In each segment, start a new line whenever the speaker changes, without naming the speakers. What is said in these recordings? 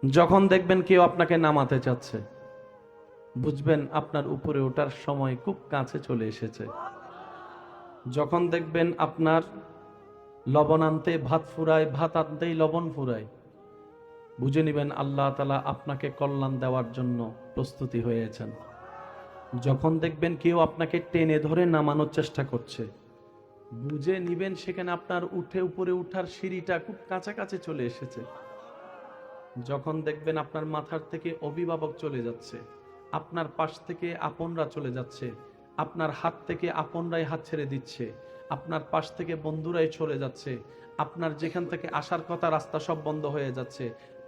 যখন দেখবেন কেউ আপনাকে নামাতে চাচ্ছে, বুঝবেন আপনার উপরে ওঠার সময় খুব কাছে চলে এসেছে। যখন দেখবেন আপনার লবণ আনতে ভাত ফুরায়, ভাত আনতেই লবণ ফুরায়, বুঝে নিবেন আল্লাহ তাআলা আপনাকে কল্যাণ দেওয়ার জন্য প্রস্তুতি হয়েছেন। যখন দেখবেন কেউ আপনাকে টেনে ধরে নামানোর চেষ্টা করছে, বুঝে নিবেন সেখানে আপনার উপরে উঠার সিঁড়িটা খুব কাছাকাছি চলে এসেছে। যখন দেখবেন আপনার মাথার থেকে অভিভাবক চলে যাচ্ছে, আপনার পাশ থেকে আপনরা চলে যাচ্ছে, আপনার হাত থেকে আপনরাই হাত ছেড়ে দিচ্ছে, আপনার পাশ থেকে বন্ধুরাই চলে যাচ্ছে, আপনার যেখান থেকে আসার কথা রাস্তা সব বন্ধ হয়ে যাচ্ছে,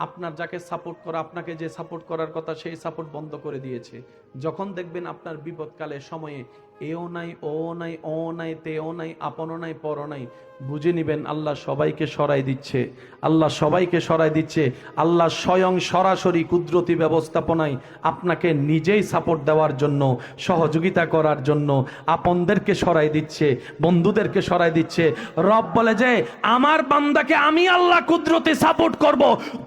আপনার যাকে সাপোর্ট করা, আপনাকে যে সাপোর্ট করার কথা সেই সাপোর্ট বন্ধ করে দিয়েছে। যখন দেখবেন আপনার বিপদকালে সময়ে এও নাই, ও নাই, ও নাই, তেও নাই, আপনও নাই, পরও নাই, বুঝে নিবেন আল্লাহ সবাইকে সরাই দিচ্ছে। আল্লাহ সবাইকে সরাই দিচ্ছে। আল্লাহ স্বয়ং সরাসরি কুদরতি ব্যবস্থাপনায় আপনাকে নিজেই সাপোর্ট দেওয়ার জন্য, সহযোগিতা করার জন্য আপনদেরকে সরাই দিচ্ছে, বন্ধুদেরকে সরাই দিচ্ছে। রব বলে যে আমার বান্দাকে আমি আল্লাহ কুদরতি সাপোর্ট করব,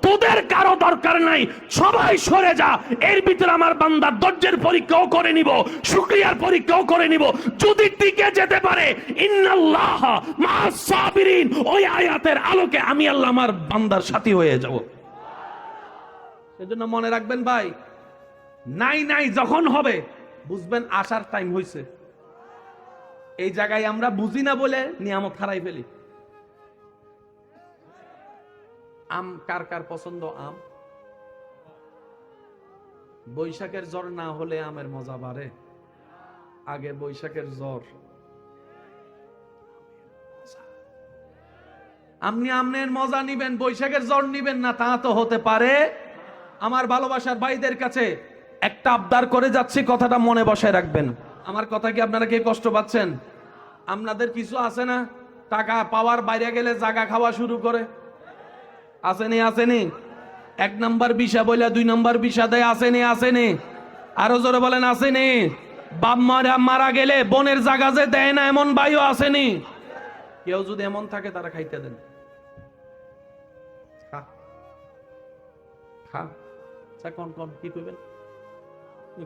তোদের কারো দরকার নাই, সবাই সরে যা। এর ভিতরে আমার বান্দা ধৈর্যের পরীক্ষাও করে নিব, শুকরিয়ার পরীক্ষাও করে নিব। যদি টিকে যেতে পারে ইন্নাল্লাহ মা'আস সাবিরিন, ওই আয়াতের আলোকে আমি আল্লাহ আমার বান্দার সাথী হয়ে যাব। সেজন্য মনে রাখবেন ভাই, নাই নাই যখন হবে বুঝবেন আসার টাইম হয়েছে। এই জায়গায় আমরা বুঝি না বলে নিয়ামত হারাই ফেলি। আম কার কার পছন্দ? আম। বৈশাখের জ্বর না হলে আমের মজা বাড়ে। আগে বৈশাখের জ্বর। আপনি আমের মজা নিবেন, বৈশাখের জ্বর নিবেন না, তা তো হতে পারে। আমার ভালোবাসার ভাইদের কাছে একটা আবদার করে যাচ্ছি, কথাটা মনে বসায় রাখবেন। আমার কথা কি আপনারা কে কষ্ট পাচ্ছেন? আপনাদের কিছু আছে না টাকা পাওয়ার বাইরে গেলে জায়গা খাওয়া শুরু করে? আসেনি? আসেনি? এক নাম্বার বিষা বইলা দুই নাম্বার বিষা দেয়। আসেনি? আসেনি? আরো জোরে বলেন আসেনি? বাপ মারা মারা গেলে বোনের জায়গা যে দেয় না, এমন ভাইও আসেনি? কেউ যদি এমন থাকে তারা খাইতে দেন। খা খা। আচ্ছা, কোন কোন কি কইবেন?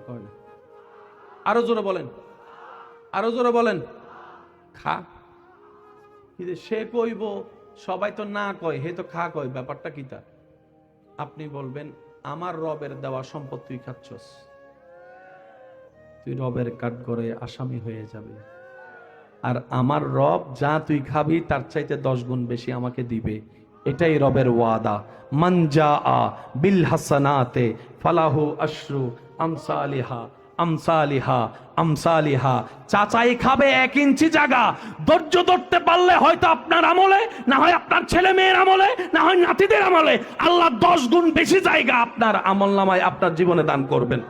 কয় না। আরো জোরে বলেন, আরো জোরে বলেন। খা। কিন্তু সে কইব, সবাই তো না কয়, হে তো খা কয়, ব্যাপারটা কি তা? আপনি বলবেন আমার রবের দেওয়া সম্পদ তুই খাচ্ছস, তুই রবের কাঠগড়ায় আসামি হয়ে যাবে। আর আমার রব যা তুই খাবি তার চাইতে 10 গুণ বেশি আমাকে দিবে। এটাই রবের ওয়াদা। মান জাআ বিল হাসানাতে ফালাহু আশরু আমসালিহা আমসালিহা আমসালিহা। চাচাই খাবে 1 ইঞ্চি জায়গা। ধৈর্য ধরতে পারলে হয়তো আপনার আমলে, না হয় আপনার ছেলে মেয়ের আমলে, না হয় নাতিদের আমলে আল্লাহ 10 গুণ বেশি জায়গা আপনার আমলনামায়, আপনার জীবনে দান করবেন।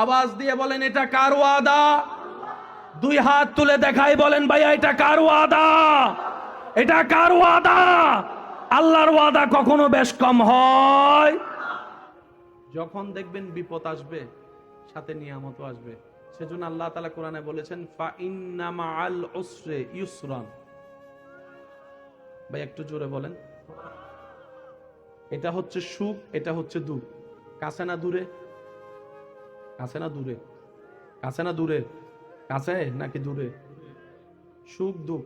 আওয়াজ দিয়ে বলেন এটা কার ওয়াদা? দুই হাত তুলে দেখাই বলেন ভাইয়া এটা কার ওয়াদা? এটা কার ওয়াদা? আল্লাহর ওয়াদা কখনো বেশ কম হয়। যখন দেখবেন বিপদ আসবে সাথে নিয়ামত আসবে। সেজন্য আল্লাহ তাআলা কোরআনে বলেছেন ফা ইন্না মাআল উসরি ইউসরান। ভাই একটু জোরে বলেন। এটা হচ্ছে সুখ, এটা হচ্ছে দুঃখ। কাছে না দূরে? কাছে না দূরে? কাছে না দূরে? কাছে নাকি দূরে? সুখ দুঃখ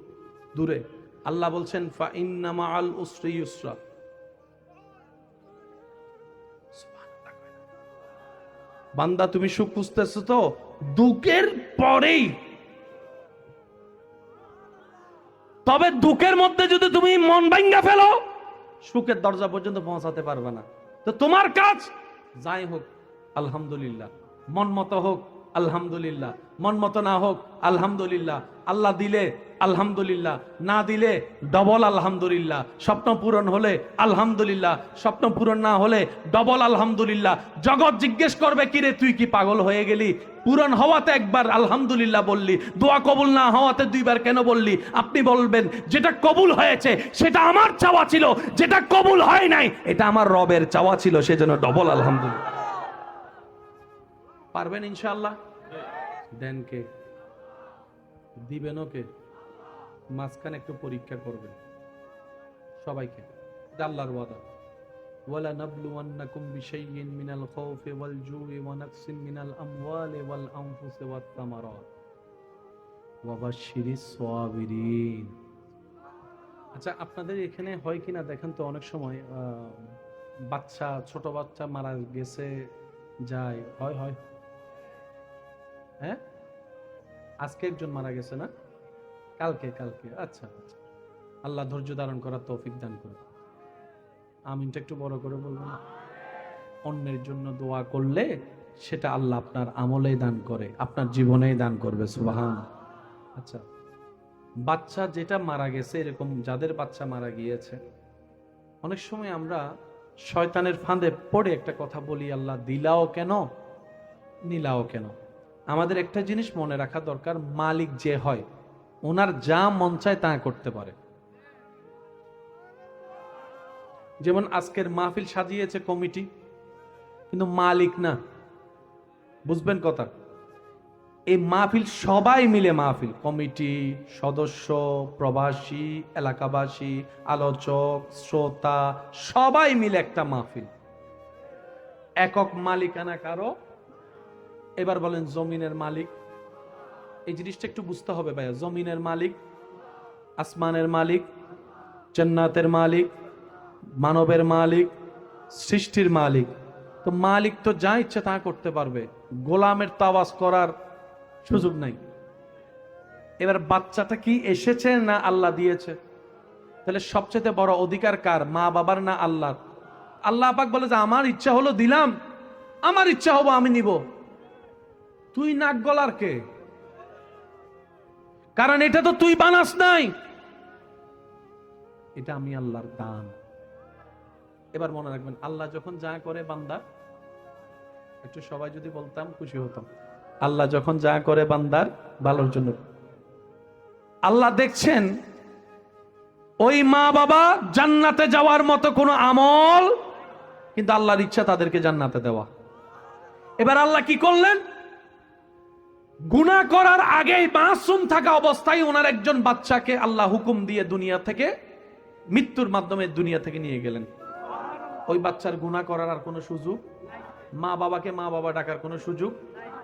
দূরে। আল্লাহ বলছেন ফা ইন্না মাআল উসরি ইউসরা। বান্দা তুমি সুখ খুঁজতেছো তো দুঃখের পরেই, তবে দুঃখের মধ্যে যদি তুমি মন ভাঙ্গা ফেলো সুখের দরজা পর্যন্ত পৌঁছাতে পারবে না। তো তোমার কাজ যাই হোক আলহামদুলিল্লাহ, মন মতো হোক আলহামদুলিল্লাহ, মন মতো না হোক আলহামদুলিল্লাহ। আল্লাহ দিলে আলহামদুলিল্লাহ, না দিলে ডবল আলহামদুলিল্লাহ। স্বপ্ন পূরণ হলে আলহামদুলিল্লাহ, স্বপ্ন পূরণ না হলে ডবল আলহামদুলিল্লাহ। জগৎ জিজ্ঞেস করবে কিরে তুই কি পাগল হয়ে গেলি? পূরণ হওয়াতে একবার আলহামদুলিল্লাহ বললি, দোয়া কবুল না হওয়াতে 2 বার কেন বললি? আপনি বলবেন যেটা কবুল হয়েছে সেটা আমার চাওয়া ছিল, যেটা কবুল হয় নাই এটা আমার রবের চাওয়া ছিল, সেজন্য ডবল আলহামদুলিল্লাহ। পারবেন ইনশাআল্লাহ? দেন কে? দিবেন কে? মাঝখানে একটু পরীক্ষা করবেন সবাইকে। আল্লাহর ওয়াদা ওয়ালানাবলুওয়ান্নাকুম বিশাইইন মিনাল খাউফি ওয়াল জুই ওয়া নাকসিম মিনাল আমওয়ালি ওয়াল আনফুসি ওয়াত তামারাত ওয়া বাশশিরিস সাবিরিন। আচ্ছা, আপনাদের এখানে হয় কিনা দেখেন তো, অনেক সময় বাচ্চা, ছোট বাচ্চা মারা গেছে যায়, হয় হয় হ্যাঁ, আজকে একজন মারা গেছে না, কালকে কালকে আচ্ছা আচ্ছা, আল্লাহ ধৈর্য ধারণ করার তৌফিক দান করুন। আমিনটা একটু বড় করে বলবেন। অন্যের জন্য দোয়া করলে সেটা আল্লাহ আপনার আমলেই দান করে, আপনার জীবনেই দান করবে। সুবহান। আচ্ছা, বাচ্চা যেটা মারা গেছে, এরকম যাদের বাচ্চা মারা গিয়েছে, অনেক সময় আমরা শয়তানের ফাঁদে পড়ে একটা কথা বলি, আল্লাহ দিলাও কেন নিলাও কেন। আমাদের একটা জিনিস মনে রাখা দরকার, মালিক যে হয় ওনার যা মন চায় তা করতে পারে। যেমন আজকের মাহফিল সাজিয়েছে কমিটি, কিন্তু মালিক না, বুঝবেন কথা। এই মাহফিল সবাই মিলে মাহফিল, কমিটি, সদস্য, প্রবাসী, এলাকাবাসী, আলোচক, শ্রোতা, সবাই মিলে একটা মাহফিল। একক মালিকানা কারো। এবার বলেন জমিনের মালিক, এই জিনিসটা একটু বুঝতে হবে ভাইয়া। জমিনের মালিক, আসমানের মালিক, জান্নাতের মালিক, মানবের মালিক, সৃষ্টির মালিক। তো মালিক তো যা ইচ্ছা তা করতে পারবে, গোলামের তাওয়াজ করার সুযোগ নাই। এবার বাচ্চাটা কি এসেছে না আল্লাহ দিয়েছে? তাহলে সবচেয়ে বড় অধিকার কার, মা বাবার না আল্লাহর? আল্লাহ পাক বলে যে আমার ইচ্ছা হলো দিলাম, আমার ইচ্ছা হবো আমি নিব। তুই নাক গলার কে? কারণ এটা তো তুই বানাস নাই, এটা আমি আল্লাহর দান। এবার মনে রাখবেন, আল্লাহ যখন যা করে বান্দা, একটু সবাই যদি বলতাম খুশি হতাম, আল্লাহ যখন যা করে বান্দার ভালোর জন্য। আল্লাহ দেখছেন ওই মা বাবা জান্নাতে যাওয়ার মতো কোনো আমল, কিন্তু আল্লাহর ইচ্ছা তাদেরকে জান্নাতে দেওয়া। এবার আল্লাহ কি করলেন, গুনাহ করার আগেই মাসুম থাকা অবস্থায় ওনার একজন বাচ্চাকে আল্লাহ হুকুম দিয়ে দুনিয়া থেকে, মৃত্যুর মাধ্যমে দুনিয়া থেকে নিয়ে গেলেন। ওই বাচ্চার গুনাহ করার আর কোনো সুযোগ, মা বাবাকে মা বাবা ডাকার কোনো সুযোগ।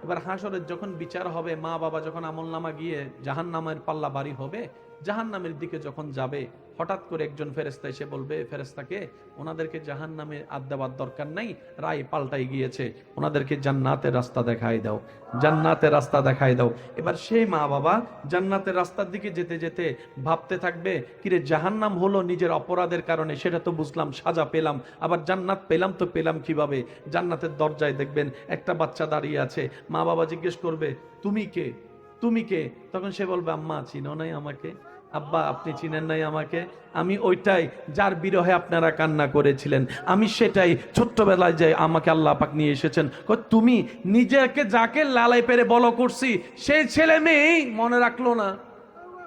এবার হাসরের যখন বিচার হবে, মা বাবা যখন আমলনামা গিয়ে জাহান্নামের পাল্লা বাড়ি হবে, জাহান্নামের দিকে যখন যাবে, হঠাৎ করে একজন ফেরেশতা এসে বলবে ফেরেশতাকে, ওনাদেরকে জাহান্নামে আদ দেওয়ার দরকার নাই, রায় পাল্টাই গিয়েছে, ওনাদেরকে জান্নাতের রাস্তা দেখাই দাও, জান্নাতের রাস্তা দেখাই দাও। এবার সেই মা বাবা জান্নাতের রাস্তার দিকে যেতে যেতে ভাবতে থাকবে, কিরে জাহান্নাম হলো নিজের অপরাধের কারণে, সেটা তো বুঝলাম, সাজা পেলাম, আবার জান্নাত পেলাম তো পেলাম কিভাবে? জান্নাতের দরজায় দেখবেন একটা বাচ্চা দাঁড়িয়ে আছে, মা বাবা জিজ্ঞেস করবে তুমি কে, তুমি কে? তখন সে বলবে আম্মা চিনো নাই আমাকে, আব্বা আপনি চিনেন নাই আমাকে, আমি ওইটাই যার বিরহে আপনারা কান্না করেছিলেন, আমি সেটাই, ছোট্টবেলায় যাই আমাকে আল্লাহ পাক নিয়ে এসেছেন। তুমি নিজেকে যাকে লালাই পেরে বলো করছি, সেই ছেলে মেয়েই মনে রাখলো না,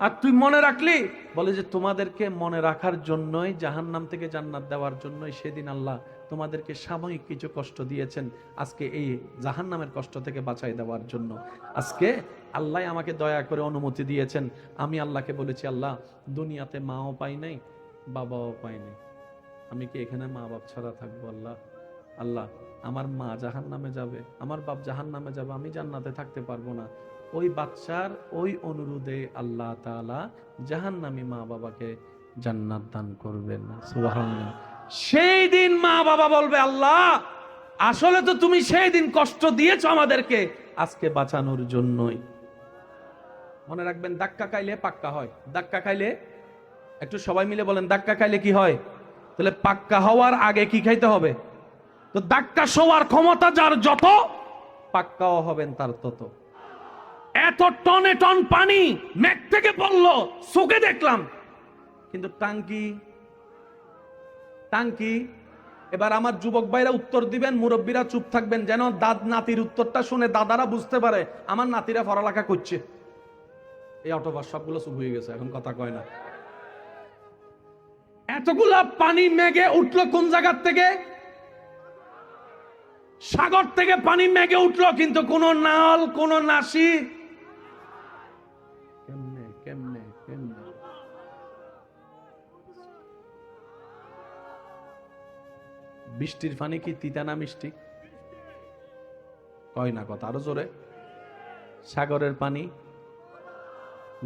আর তুই মনে রাখলি? বলে যে তোমাদেরকে মনে রাখার জন্যই, জাহান্নাম থেকে জান্নাত দেওয়ার জন্যই সেদিন আল্লাহ তোমাদেরকে সাময়িক কিছু কষ্ট দিয়েছেন, আজকে এই জাহান্নামের কষ্ট থেকে বাঁচাই দেওয়ার জন্য। আজকে আল্লাহ আমাকে দয়া করে অনুমতি দিয়েছেন, আমি আল্লাহকে বলেছি আল্লাহ দুনিয়াতে মাও পাই নাই, বাবাও পাই নাই, আমি কি এখানে মা বাপ ছাড়া থাকবো? আল্লাহ, আল্লাহ আমার মা জাহান্নামে যাবে, আমার বাপ জাহান্নামে যাবে, আমি জান্নাতে থাকতে পারবো না। ওই বাচ্চার ওই অনুরোধে আল্লাহ তাআলা জাহান্নামী মা বাবাকে জান্নাত দান করবেন। সুবহানাল্লাহ। সেই দিন মা বাবা বলবে আল্লাহ আসলে তো তুমি সেই দিন কষ্ট দিয়েছো আমাদেরকে, আজকে বাঁচানোর জন্যই। মনে রাখবেন, ধাক্কা খাইলে পাক্কা হয়, ধাক্কা খাইলে, একটু সবাই মিলে বলেন ধাক্কা খাইলে কি হয়? তাহলে পাক্কা হওয়ার আগে কি খাইতে হবে? তো ধাক্কা সওয়ার ক্ষমতা যার যত, পাক্কাও হবেন তার তত। এত টনে টন পানি মেঘ থেকে পড়লো, চোখে দেখলাম, কিন্তু টাঙ্কি, টাঙ্কি। এবার আমার যুবক ভাইরা উত্তর দিবেন, মুরব্বীরা চুপ থাকবেন, যেন দাদ নাতির উত্তরটা শুনে দাদারা বুঝতে পারে আমার নাতিরা পড়ালেখা করছে। এই অটোবাস সবগুলো চুপ হয়ে গেছে, এখন কথা কয় না। এতগুলা পানি মেঘে উঠলো কোন জায়গার থেকে? সাগর থেকে পানি মেঘে উঠলো, কিন্তু কোন নাল, কোন নাসি, কেমনে কেমনে কেমনে? বৃষ্টির পানি কি তিতা না মিষ্টি? কয় না কথা, আরো জোরে। সাগরের পানি,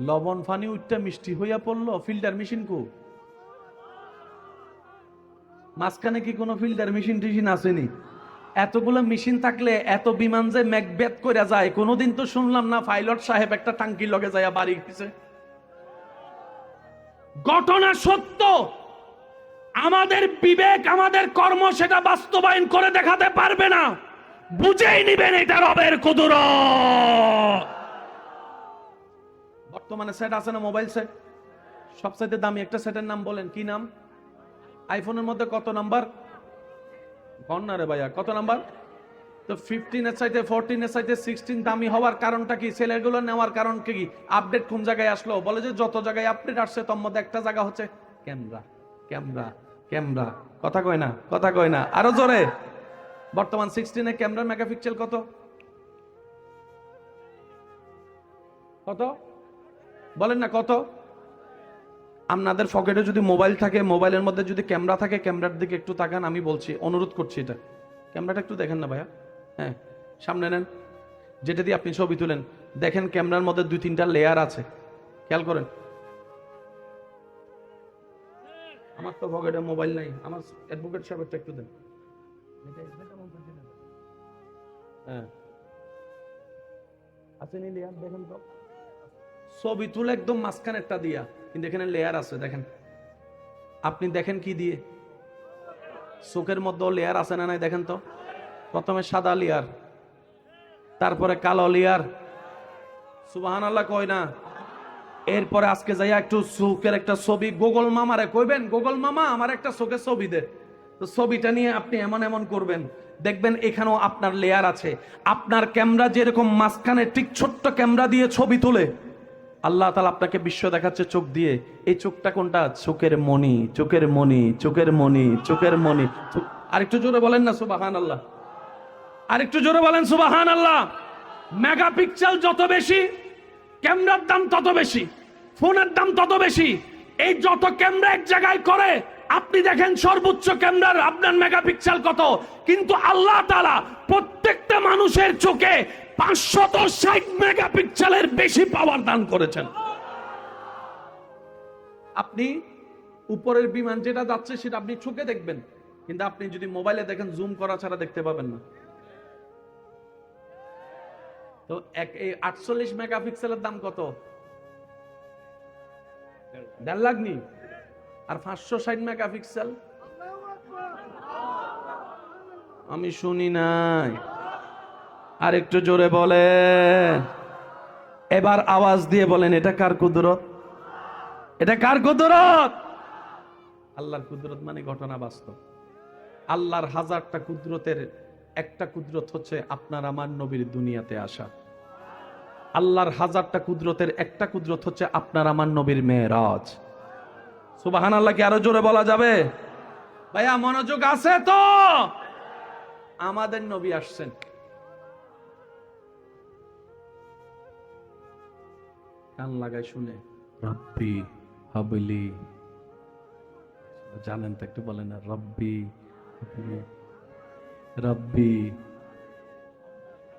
লবণ পানি উঠটা মিষ্টি হইয়া পড়লো, ফিল্টার মেশিন কো? মাঝখানে কি কোনো ফিল্টার মেশিন টিশিন আসেনি? এতগুলো মেশিন থাকলে এত বিমান যে ম্যাকবেথ করে যায়, কোনোদিন তো শুনলাম না পাইলট সাহেব একটা টাঙ্কি লগে যায় বাড়ি গেছে। ঘটনা সত্য, আমাদের বিবেক আমাদের কর্ম সেটা বাস্তবায়ন করে দেখাতে পারবে না। বুঝেই নিবেন এটা রবের কুদরত। বর্তমানে সেট আছে না, মোবাইল সেট, সবচাইতে দামি একটা সেটের নাম বলেন, কি নাম? আইফোনের মধ্যে কত নাম্বার? কন না রে ভাইয়া, কত নাম্বার? তো 15 এর চাইতে 14 এর চাইতে 16 দামি হওয়ার কারণটা কি? ছেলেগুলো নেওয়ার কারণ কি? আপডেট কোন জায়গায় আসলো? বলে যে যত জায়গায় আপডেট আসছে তার মধ্যে একটা জায়গা হচ্ছে ক্যামেরা, ক্যামেরা, ক্যামেরা। কথা কয় না, কথা কয় না, আরো জোরে। বর্তমান 16 এর ক্যামেরার মেগাপিক্সেল কত? কত বলেন না, কত? আপনাদের পকেটে যদি মোবাইল থাকে, মোবাইলের মধ্যে যদি ক্যামেরা থাকে, ক্যামেরার দিকে একটু তাকান, আমি বলছি, অনুরোধ করছি, এটা ক্যামেরাটা একটু দেখেন না ভাইয়া। হ্যাঁ, সামনে নেন, যেটা দিয়ে আপনি ছবি তুলেন, দেখেন ক্যামেরার মধ্যে 2-3টা লেয়ার আছে, খেয়াল করেন। আমার তো পকেটে মোবাইল নাই, আমার অ্যাডভোকেট সাহেবটা একটু দেন। হ্যাঁ, আসেনি লেয়ার, দেখেন তো। ছবি তুলে একদম মাঝখানেরটা দিয়া, কিন্তু এখানে লেয়ার আছে, দেখেন। আপনি দেখেন কি দিয়ে? চোখের মধ্যে লেয়ার আছে না নাই দেখেন তো। প্রথমে সাদা লেয়ার, তারপরে কালো লেয়ার। সুবহানাল্লাহ কয় না? এরপরে আজকে যাইয়া একটু চোখের একটা ছবি গুগল মামারে কইবেন, গুগল মামা আমার একটা চোখের ছবি দে। তো ছবিটা নিয়ে আপনি এমন এমন করবেন, দেখবেন এখানেও আপনার লেয়ার আছে। আপনার ক্যামেরা যেরকম মাঝখানে ঠিক ছোট্ট ক্যামেরা দিয়ে ছবি তোলে, আল্লাহ তাআলা আপনাকে বিশ্ব দেখাচ্ছে চোখ দিয়ে। এই চোখটা কোনটা? চোখের মণি, চোখের মণি, চোখের মণি, চোখের মণি। আরেকটু জোরে বলেন না সুবহানাল্লাহ, আরেকটু জোরে বলেন সুবহানাল্লাহ। মেগাপিক্সেল যত বেশি, ক্যামেরার দাম তত বেশি, ফোনের দাম তত বেশি। এই যত ক্যামেরা এক জায়গায় করে, আপনি দেখেন সর্বোচ্চ ক্যামেরার আপনার মেগাপিক্সেল কত, কিন্তু আল্লাহ তাআলা প্রত্যেকটা মানুষের চোখে 560 মেগাপিক্সেলের বেশি পাওয়ার দান করেছেন। আপনি উপরের বিমান যেটা যাচ্ছে সেটা আপনি চোখে দেখবেন, কিন্তু আপনি যদি মোবাইলে দেখেন জুম করা ছাড়া দেখতে পাবেন না। তো এই 48 মেগাপিক্সেলের দাম কত? 1.5 লাখ নি। আর 560 মেগাপিক্সেল আমি শুনি নাই। আর একটু জোরে বলে, এবার আওয়াজ দিয়ে বলেন, এটা কার কুদরত? এটা কার কুদরত? আল্লাহর কুদরত মানে ঘটনা বাস্তব। আল্লাহর হাজারটা কুদরতের একটা কুদরত হচ্ছে আপনার আমার নবীর দুনিয়াতে আসা। আল্লাহর হাজারটা কুদরতের একটা কুদরত হচ্ছে আপনার আমার নবীর মেরাজ। সুবহানাল্লাহ কি আরো জোরে বলা যাবে? ভাইয়া মনোযোগ আছে তো? আমাদের নবী আসছেন, কান লাগায় শুনে, রব্বি হাবলি, জানেন তো, একটু বলেন না, রব্বি হাবলি, রব্বি,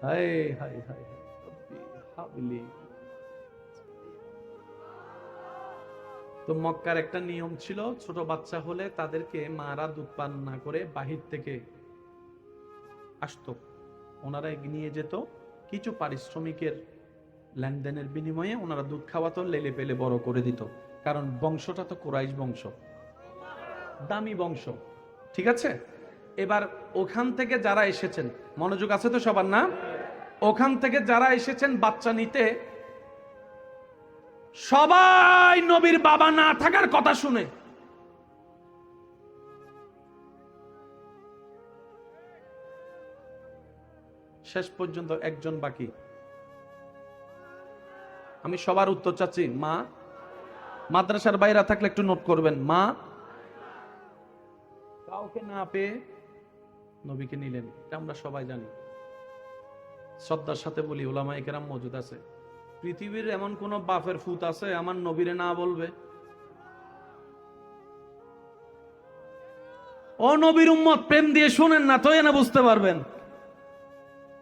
হায় হায় হায়, রব্বি হাবলি। তো মক্কার একটা নিয়ম ছিল, ছোট বাচ্চা হলে তাদেরকে মারা দুধ পান না করে বাহির থেকে আসতো, ওনারা নিয়ে যেত, কিছু পারিশ্রমিকের লেনদেনের বিনিময়ে ওনারা দুধ খাওয়াতো, লেলে পেলে বড় করে দিত। কারণ বংশটা তো কুরাইশ বংশ, দামি বংশ, ঠিক আছে? এবার ওখান থেকে যারা এসেছেন, মনোযোগ আছে তো সবার না? ওখান থেকে যারা এসেছেন বাচ্চা নিতে, সবাই নবীর বাবা না থাকার কথা শুনে শেষ পর্যন্ত একজন বাকি। আমি সবার উত্তর চাচ্ছি, মা। মাদ্রাসার বাইরে থাকলে একটু নোট করবেন, মা। কাউকে না পেয়ে নবীকে নিলেন, এটা আমরা সবাই জানি। শ্রদ্ধার সাথে বলি, উলামায়ে কেরাম মওজুদ আছে, পৃথিবীর এমন কোন বাপের ফুত আছে আমার নবীরে না বলবে? ও নবীর উম্মত, প্রেম দিয়ে শুনেন না তো না বুঝতে পারবেন।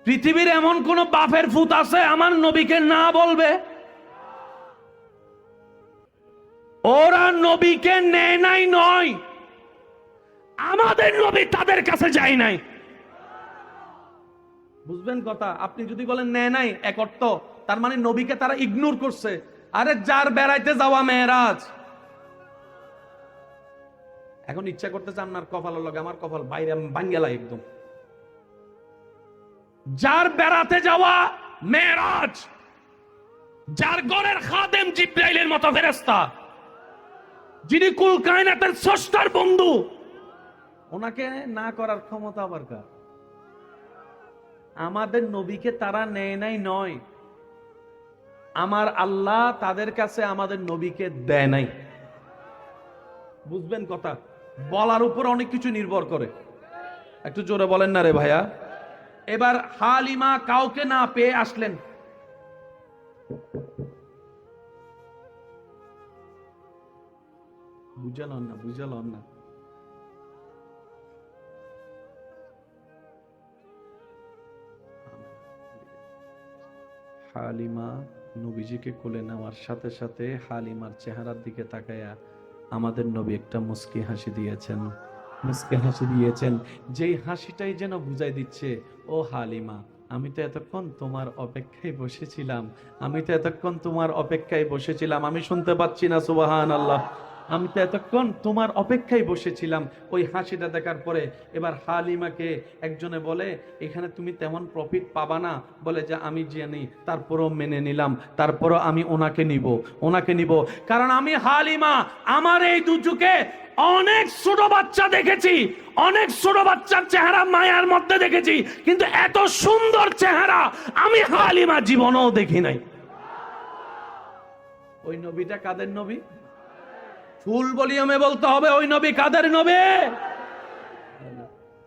পৃথিবীর এমন কোন বাপের ফুত আছে আমার নবীকে না বলবে? ওরা নবীকে নেয় নাই নয়, আমাদের নবী তাদের কাছে যায় নাই। বুঝবেন কথা? আপনি যদি বলেন নেয় নাই এক অর্থ, তার মানে নবীকে তারা ইগনোর করছে। আরে যার বেড়াইতে যাওয়া মেয়েরাজ, এখন ইচ্ছা করতেছে আপনার কপালের লগে আমার কপাল বাইরে ভাঙ্গেলা একদম। যার বেড়াতে যাওয়া মেয়েরাজ, যার ঘরের খাদেম জিব্রাইলের মতো ফেরেশতা, যিনি কুল কায়নাতের স্রষ্টার বন্ধু, ওনাকে না করার ক্ষমতা আবার কার? আমাদের নবীকে তারা নেয় নাই নয়, আমার আল্লাহ তাদের কাছে আমাদের নবীকে দেয় নাই। বুঝবেন কথা? বলার উপর অনেক কিছু নির্ভর করে। একটু জোরে বলেন না রে ভাইয়া। এবার হালিমা কাউকে না পেয়ে আসলেন। বুঝালাম না, বুঝালাম না। হালিমা নবীজিকে কোলে নেওয়ার সাথে সাথে হালিমার চেহারার দিকে তাকায়া আমাদের নবী একটা মুস্কি হাসি দিয়েছেন। মুস্কি হাসি দিয়েছেন, যেই হাসিটাই যেন বুঝাই দিচ্ছে, ও হালিমা, আমি তো এতক্ষণ তোমার অপেক্ষায় বসেছিলাম, আমি তো এতক্ষণ তোমার অপেক্ষায় বসেছিলাম। আমি শুনতে পাচ্ছি না সুবহানাল্লাহ? আমি তো এতক্ষণ তোমার অপেক্ষায় বসেছিলাম। ওই হাসিটা দেখার পরে এবার হালিমাকে একজনে বলে, এখানে তুমি তেমন প্রফিট পাবা না, বলে যে আমি জানি, তারপরও মেনে নিলাম, তারপরও আমি ওনাকে নিব, ওনাকে নিব। কারণ আমি হালিমা আমার এই দুচোখে অনেক ছোট বাচ্চা দেখেছি, অনেক ছোট বাচ্চার চেহারা মায়ার মধ্যে দেখেছি, কিন্তু এত সুন্দর চেহারা আমি হালিমা জীবনেও দেখি নাই। ওই নবীটা কাদের নবী? ফুল ভলিউমে বলতে হবে, ওই নবী কাদের নবী?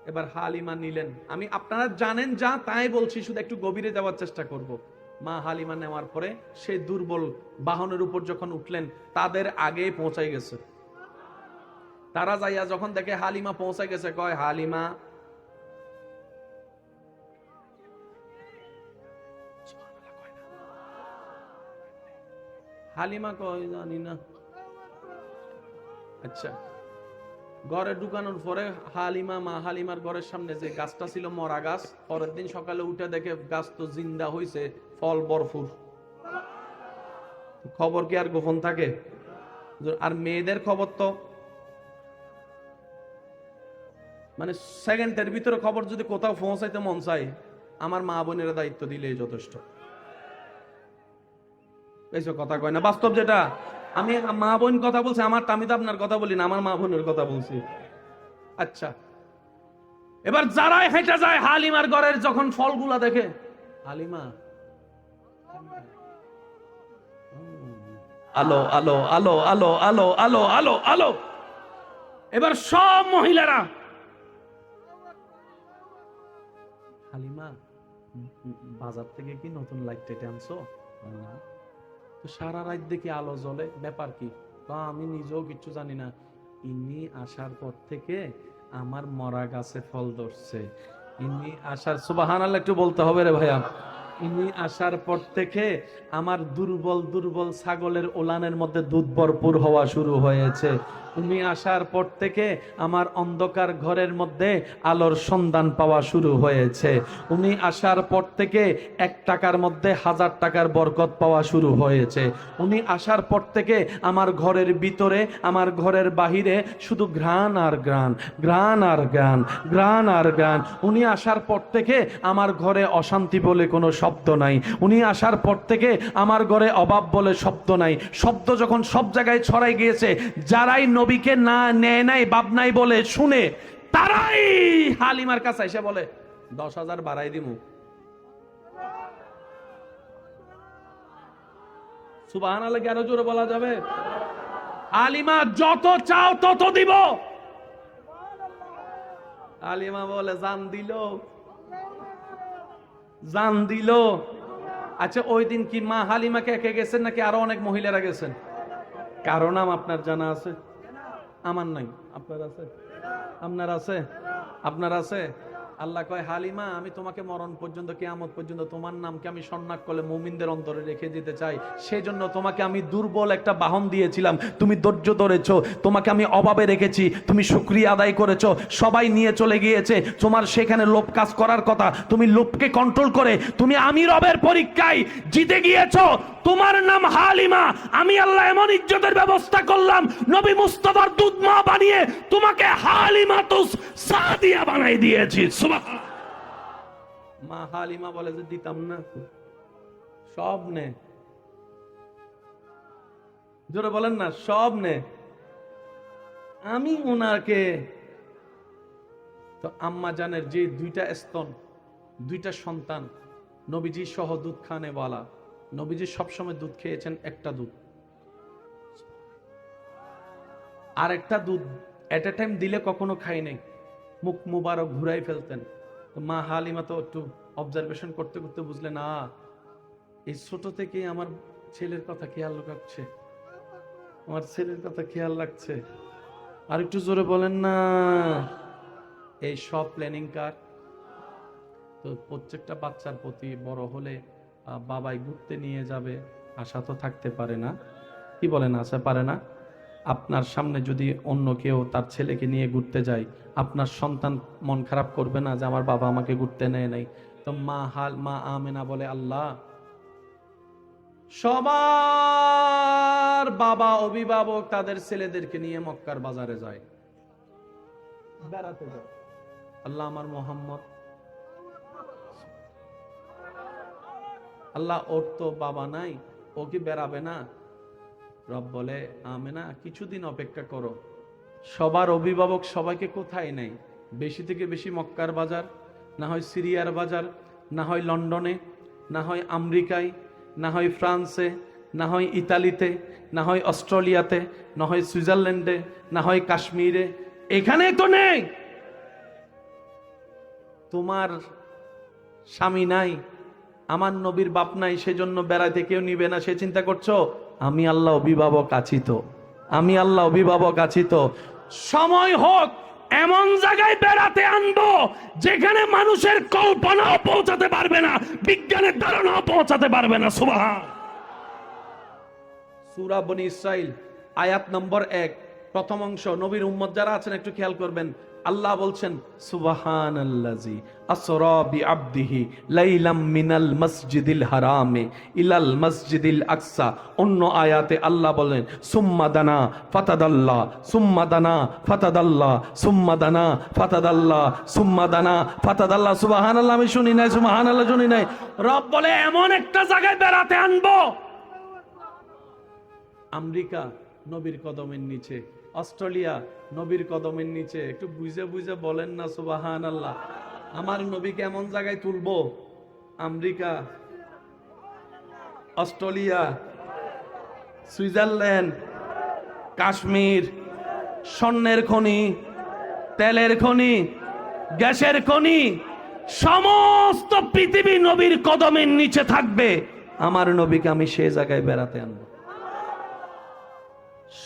এবার হালিমা নিলেন। আমি আপনারা জানেন যা তাই বলছি, শুধু একটু গভীরে যাওয়ার চেষ্টা করব। মা হালিমা নেওয়ার পরে সেই দুর্বল বাহনের উপর যখন উঠলেন, তাদের আগেই পৌঁছাই গেছে। তারা যাইয়া যখন দেখে হালিমা পৌঁছাই গেছে, কয় হালিমা, হালিমা কয় জানি না। আচ্ছা, ঘরে ঢুকানোর পরে হালিমা, মা হালিমার ঘরের সামনে যে গাছটা ছিল মরা গাছ, পরের দিন সকালে উঠে দেখে গাছ তো জিন্দা হইছে, ফল ভরপুর। খবর কি আর গোপন থাকে? আর মেয়েদের খবর তো মানে সেকেন্ডের ভিতরে খবর যদি কোথাও পৌঁছাইতে মন চাই, আমার মা বোনের দায়িত্ব দিলেই যথেষ্ট। এইসব কথা কয় না, বাস্তব যেটা। আমি মা বোন কথা বলছি, আমি তো আপনার কথা বলি না, আমার মা বোনের কথা বলছি। আচ্ছা, এবার যারাই হেঁটে যায় হালিমার ঘরের যখন ফলগুলা দেখে, হালিমা আলো আলো আলো আলো আলো আলো আলো আলো। এবার সব মহিলারা, হালিমা বাজার থেকে কি নতুন লাইট টেটে আনছো? তো সারা রাত দেখি আলো জ্বলে, ব্যাপার কি? আমি নিজেও কিচ্ছু জানি না। ইনি আসার পর থেকে আমার মরা গাছে ফল ধরছে। ইনি আসার, সুবহানাল্লাহ একটু বলতে হবে রে ভাইয়া। ইনি আসার পর থেকে আমার দুর্বল দুর্বল ছাগলের ওলানের মধ্যে দুধ ভরপুর হওয়া শুরু হয়েছে। উনি আসার পর থেকে আমার অন্ধকার ঘরের মধ্যে আলোর সন্ধান পাওয়া শুরু হয়েছে। উনি আসার পর থেকে 1 টাকার মধ্যে 1000 টাকার বরকত পাওয়া শুরু হয়েছে। উনি আসার পর থেকে আমার ঘরের ভিতরে, আমার ঘরের বাহিরে শুধু ঘ্রাণ আর ঘ্রাণ, ঘ্রাণ আর ঘ্রাণ, ঘ্রাণ আর ঘ্রাণ। উনি আসার পর থেকে আমার ঘরে অশান্তি বলে কোনো শব্দ নাই। উনি আসার পর থেকে আমার ঘরে অভাব বলে শব্দ নাই। শব্দ যখন সব জায়গায় ছড়াই গিয়েছে, যারাই নবীকে না নেয় নাই, বাপ নাই বলে শুনে, তারাই হালিমার কাছে এসে বলে 10,000 বাড়াই দিমু। সুবহানাল্লাহ, আরো জোরে বলা যাবে? হালিমা যত চাও তত দিব। হালিমা বলে জান দিল, জান দিল। আচ্ছা, ওই দিন কি মা হালিমাকে একে গেছেন নাকি আরো অনেক মহিলারা গেছেন? কারো নাম আপনার জানা আছে? আমার নাই, আপনার আছে? আপনার আছে? আপনার আছে? আল্লাহ কয় হালিমা, আমি তোমাকে মরণ পর্যন্ত, কিয়ামত পর্যন্ত তোমার নামকে আমি সন্ন্যাক করে মুমিনদের অন্তরে রেখে দিতে চাই। সেজন্য তোমাকে আমি দুর্বল একটা বাহন দিয়েছিলাম, তুমি ধৈর্য ধরেছো। তোমাকে আমি অভাবে রেখেছি, তুমি শুকরিয়া আদায় করেছো। সবাই নিয়ে চলে গিয়েছে, তোমার সেখানে লোভ কাজ করার কথা, তুমি লোভকে কন্ট্রোল করে তুমি আমি রবের পরীক্ষায় জিতে গিয়েছো। তোমার নাম হালিমা। আমি আল্লাহ এমন ইজ্জতের ব্যবস্থা করলাম, নবী মুস্তাফার দুধ মা বানিয়ে তোমাকে হালিমাতুস সাদিয়া বানাই দিয়েছি। সুবহান। মা হালিমা বলে যে দিতাম না, সব নে। জোরে বলেন না, সব নে। আমি ওনাকে তো আম্মা জানের যে দুইটা স্তন, দুইটা সন্তান, নবীজি সহ দুধ খানে বলা, নবীজি সবসময় দুধ খেয়েছেন একটা দুধ, আর একটা দুধ এট এ টাইম দিলে কখনো খাই নাই, মুখ মুবারক ঘুরাই ফেলতেন। তো মা হালিমা তো একটু অবজারভেশন করতে করতে বুঝলেন, না এই ছোট থেকে আমার ছেলের কথা খেয়াল রাখছে, আমার ছেলের কথা খেয়াল রাখছে। আর একটু জোরে বলেন না। এই সব প্ল্যানিং কার? তো প্রত্যেকটা বাচ্চার প্রতি বড় হলে বাবাই ঘুরতে নিয়ে যাবে, আশা তো থাকতে পারে না? কি বলেন, আশা পারে না? আপনার সামনে যদি অন্য কেউ তার ছেলেকে নিয়ে ঘুরতে যায়, আপনার সন্তান মন খারাপ করবে না যে আমার বাবা আমাকে ঘুরতে নেয় নাই? তো মা আমেনা বলে, আল্লাহ সবার বাবা অভিভাবক তাদের ছেলেদেরকে নিয়ে মক্কার বাজারে যায়, বেড়াতে যায়। আল্লাহ আমার মোহাম্মদ, আল্লাহ ওর তো বাবা নাই, ও কি বেড়াবে না? রব বলে, আমেনা কিছুদিন অপেক্ষা করো। সবার অভিভাবক সবাইকে কোথায় নেই? বেশি থেকে বেশি মক্কার বাজার, না হয় সিরিয়ার বাজার, না হয় লন্ডনে, না হয় আমেরিকায়, না হয় ফ্রান্সে, না হয় ইতালিতে, না হয় অস্ট্রেলিয়াতে, না হয় সুইজারল্যান্ডে, না হয় কাশ্মীরে। এখানে তো নেই। তোমার স্বামী নাই, আমার নবীর বাপ নাই, সেজন্য বেড়াইতে কেউ নিবে না, সে চিন্তা করছো? আমি আল্লাহ অভিভাবক আছি তো, আমি আল্লাহ অভিভাবক আছি তো। সময় হোক এমন জায়গায় বেড়াতে আনবো যেখানে মানুষের কল্পনাও পৌঁছাতে পারবে না, বিজ্ঞানের ধারণাও পৌঁছাতে পারবে না। সুবহান। সূরা বনী ইসরাইল আয়াত নম্বর 1, প্রথম অংশ। নবীর উম্মত যারা আছেন একটু খেয়াল করবেন। আল্লাহ বলছেন, সুবহানাল্লাযী আসরা বিআবদিহি লাইলাম মিনাল মসজিদিল হারামে ইলাল মসজিদিল আকসা। অন্য আয়াতে আল্লাহ বলেন, সুম্মা দানা ফাতাদাল্লাহ, সুম্মা দানা ফাতাদাল্লাহ, সুম্মা দানা ফাতাদাল্লাহ, সুম্মা দানা ফাতাদাল্লাহ। সুবহানাল্লাহ আমি শুনি নাই, সুবহানাল্লাহ শুনি নাই। রব বলে এমন একটা জায়গায় বেড়াতে আনবো, আমেরিকা নবীর কদমের নিচে, অস্ট্রেলিয়া নবীর কদমের নিচে। একটু বুঝে বুঝে বলেন না সুবহানাল্লাহ। আমার নবীকে এমন জায়গায় তুলবো, আমেরিকা, অস্ট্রেলিয়া, সুইজারল্যান্ড, কাশ্মীর, স্বর্ণের খনি, তেলের খনি, গ্যাসের খনি, সমস্ত পৃথিবী নবীর কদমের নিচে থাকবে। আমার নবীকে আমি সেই জায়গায় বেড়াতে আনবো।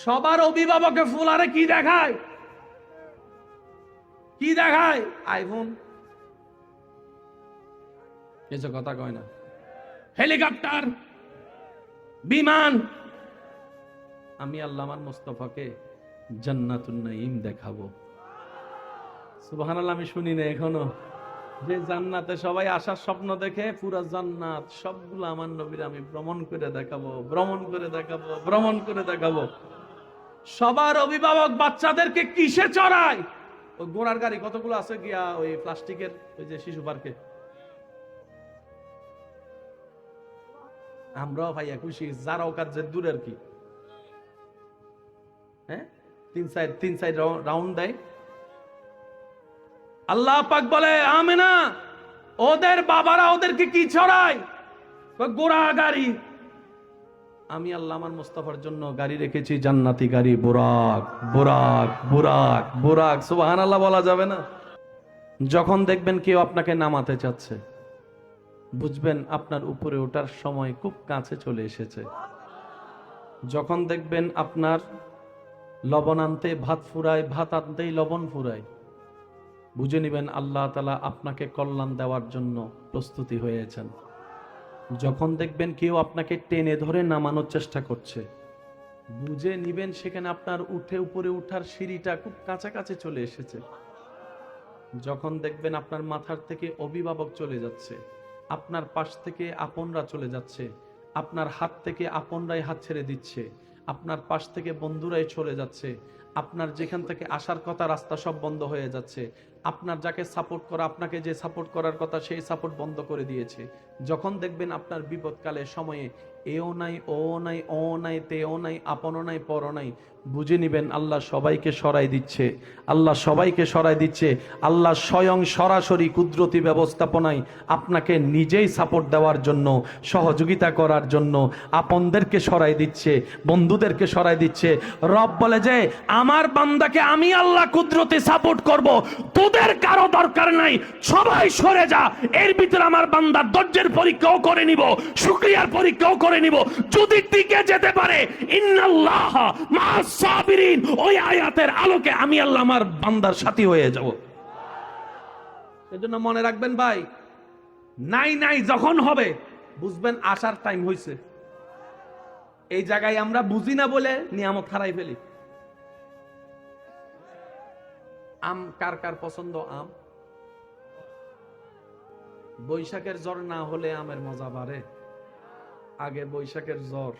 সবার অভিভাবকে ফুলারে কি দেখায়? কি দেখায়? আইফোন, কিছু কথা কয় না, হেলিকপ্টার, বিমান। আমি আল্লাহ আমার মুস্তাফাকে জান্নাতুন নাঈম দেখাবো। সুবহানাল্লাহ আমি শুনি না এখনো যে জান্নাতে সবাই আসার স্বপ্ন দেখে, পুরা জান্নাত সবগুলো আমার নবীর আমি ভ্রমণ করে দেখাবো, ভ্রমণ করে দেখাবো, ভ্রমণ করে দেখাবো। সবার অভিভাবক বাচ্চাদেরকে কিসে চড়ায়? ওই ঘোড়ার গাড়ি কতগুলো আছে গিয়া ওই প্লাস্টিকের, ওই যে শিশু পার্কে। আমরাও ভাইয়া খুশি, যারা ওকার যে দূরের কি, হ্যাঁ, তিন সাইড রাউন্ড দেয়। আল্লাহ পাক বলে, আমেনা ওদের বাবারা ওদেরকে কি ছড়ায়? ঘোড়া গাড়ি। আমি আল্লাহ আমার মুস্তাফার জন্য গাড়ি রেখেছি, জান্নাতি গাড়ি, বুরাক বুরাক বুরাক বুরাক। সুবহানাল্লাহ বলা যাবে না? যখন দেখবেন কেউ আপনাকে নামাতে চাচ্ছে, বুঝবেন আপনার উপরে ওঠার সময় খুব কাছে চলে এসেছে। যখন দেখবেন আপনার লবণ আনতে ভাত ফুরায়, ভাত আনতেই লবণ ফুরায়, বুঝে নিবেন আল্লাহ তাআলা আপনাকে কল্যাণ দেওয়ার জন্য প্রস্তুতি হয়েছেন। যখন দেখবেন কেউ আপনাকে টেনে ধরে নামানোর চেষ্টা করছে, বুঝে নিবেন সেখানে আপনার উপরে উঠার সিঁড়িটা খুব কাছাকাছি চলে এসেছে। যখন দেখবেন আপনার মাথার থেকে অভিভাবক চলে যাচ্ছে, আপনার পাশ থেকে আপনরা চলে যাচ্ছে, আপনার হাত থেকে আপনরাই হাত ছেড়ে দিচ্ছে, আপনার পাশ থেকে বন্ধুরাই চলে যাচ্ছে, আপনার যেখান থেকে আসার কথা রাস্তা সব বন্ধ হয়ে যাচ্ছে, আপনার যাকে সাপোর্ট করা, আপনাকে যে সাপোর্ট করার কথা সেই সাপোর্ট বন্ধ করে দিয়েছে, যখন দেখবেন আপনার বিপদকালে সময়ে এও নাই, ও নাই, ও নাই, তেও নাই, আপনও নাই, পরও নাই, বুঝে নিবেন আল্লাহ সবাইকে সরাই দিচ্ছে। আল্লাহ সবাইকে সরাই দিচ্ছে। আল্লাহ স্বয়ং সরাসরি কুদরতি ব্যবস্থাপনায় আপনাকে নিজেই সাপোর্ট দেওয়ার জন্য, সহযোগিতা করার জন্য আপনদেরকে সরাই দিচ্ছে, বন্ধুদেরকে সরাই দিচ্ছে। রব বলে যে আমার বান্দাকে আমি আল্লাহ কুদরতি সাপোর্ট করব, তোদের কারো দরকার নাই, সবাই সরে যা। এর ভিতরে আমার বান্দা ধৈর্যের পরীক্ষাও করে নিব, শুকরিয়ার পরীক্ষাও করে নিব, যদি টিকে যেতে পারে ইন্নাল্লাহ মা'আস সাবিরিন, ওই আয়াতের আলোকে আমি আল্লাহ আমার বান্দার সাথী হয়ে যাব। এজন্য মনে রাখবেন ভাই, নাই নাই যখন হবে বুঝবেন আসার টাইম হয়েছে। এই জায়গায় আমরা বুঝি না বলে নিয়ামত হারাই ফেলি। আম কার কার পছন্দ? আম। বৈশাখের জ্বর না হলে আমের মজা বাড়ে। আগে বৈশাখের জ্বর।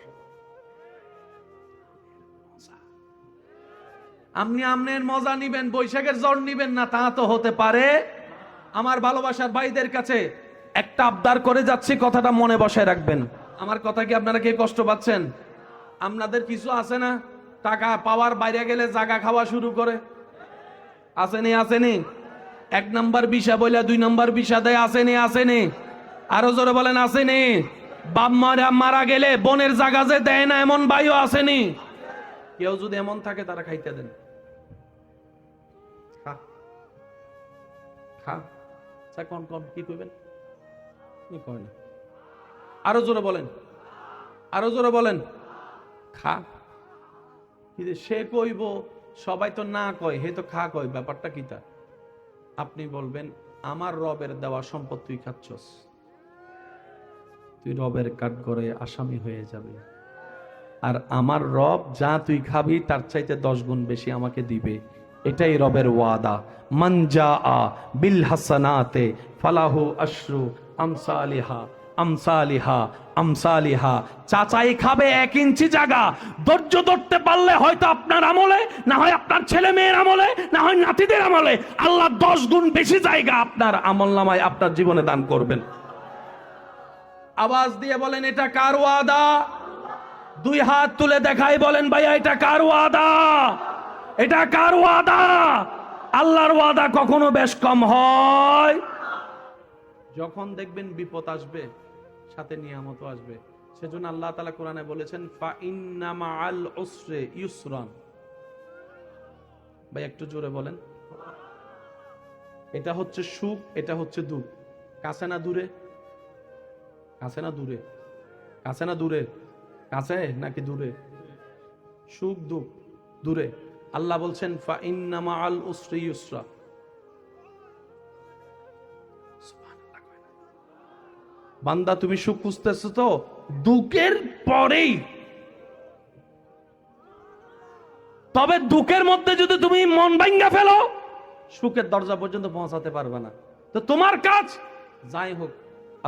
আপনি আমনের মজা নিবেন, বৈশাখের জ্বর নিবেন না, তা তো হতে পারে। আমার ভালোবাসার ভাইদের কাছে একটা আবদার করে যাচ্ছি, কথাটা মনে বসায় রাখবেন। আমার কথা কি আপনারা কে কষ্ট পাচ্ছেন? আপনাদের কিছু আছে না টাকা পাওয়ার বাইরে গেলে জায়গা খাওয়া শুরু করে? আসেনি? আসেনি? 1 নাম্বার বিষা বইলা 2 নাম্বার বিষা দেয়। আসেনি? আসেনি? আরো জোরে বলেন আসেনি? বাপ মারা গেলে বোনের জায়গা যে দেয় না, এমন ভাইও আসেনি? কেউ যদি এমন থাকে তারা খাইতে দেন। খা খা। কোন কোন কি কইবেন? কয় না। আরো জোরে বলেন, আরো জোরে বলেন। খা। কিন্তু সে কইব, সবাই তো না কয়, হে তো খা কয়, ব্যাপারটা কি তা? আপনি বলবেন আমার রবের দেওয়া সম্পদ তুই খাচ্ছস, তুই রবের কাঠগড়ে আসামি হয়ে যাবে। আর আমার রব যা তুই খাবি তার চাইতে 10 গুণ বেশি আমাকে দিবে। এটাই রবের ওয়াদা। মান জাআ বিল হাসানাতে ফালাহু আশরু আমসালিহা আমসালিহা আমসালিহা। চাচাই খাবে 1 ইঞ্চি জায়গা, ধৈর্য ধরতে পারলে হয়তো আপনার আমলে, না হয় আপনার ছেলে মেয়ের আমলে, না হয় নাতিদের আমলে আল্লাহ 10 গুণ বেশি জায়গা আপনার আমলনামায়, আপনার জীবনে দান করবেন। আওয়াজ দিয়ে বলেন এটা কার ওয়াদা? 2 হাত তুলে দেখাই বলেন ভাইয়া এটা কার ওয়াদা? এটা কার ওয়াদা? আল্লাহর ওয়াদা কখনো বেশ কম হয়। যখন দেখবেন বিপদ আসবে সাথে নিয়ামত আসবে। সেজন্য আল্লাহ তাআলা কোরআনে বলেছেন ফা ইন্না মাআল উসরি ইউসরান। ভাই একটু জোরে বলেন। এটা হচ্ছে সুখ, এটা হচ্ছে দুঃখ। কাছে না দূরে? কাছে না দূরে? কাছে না দূরে? কাছে নাকি দূরে? সুখ দুঃখ দূরে। আল্লাহ বলছেন ফা ইন্না মাআল উসরি ইউসরা। বান্দা তুমি সুখ খুঁজতেছো তো, দুঃখের পরেই, তবে দুঃখের মধ্যে যদি তুমি মন ভাঙ্গা ফেলো সুখের দরজা পর্যন্ত পৌঁছাতে পারবে না। তো তোমার কাজ যাই হোক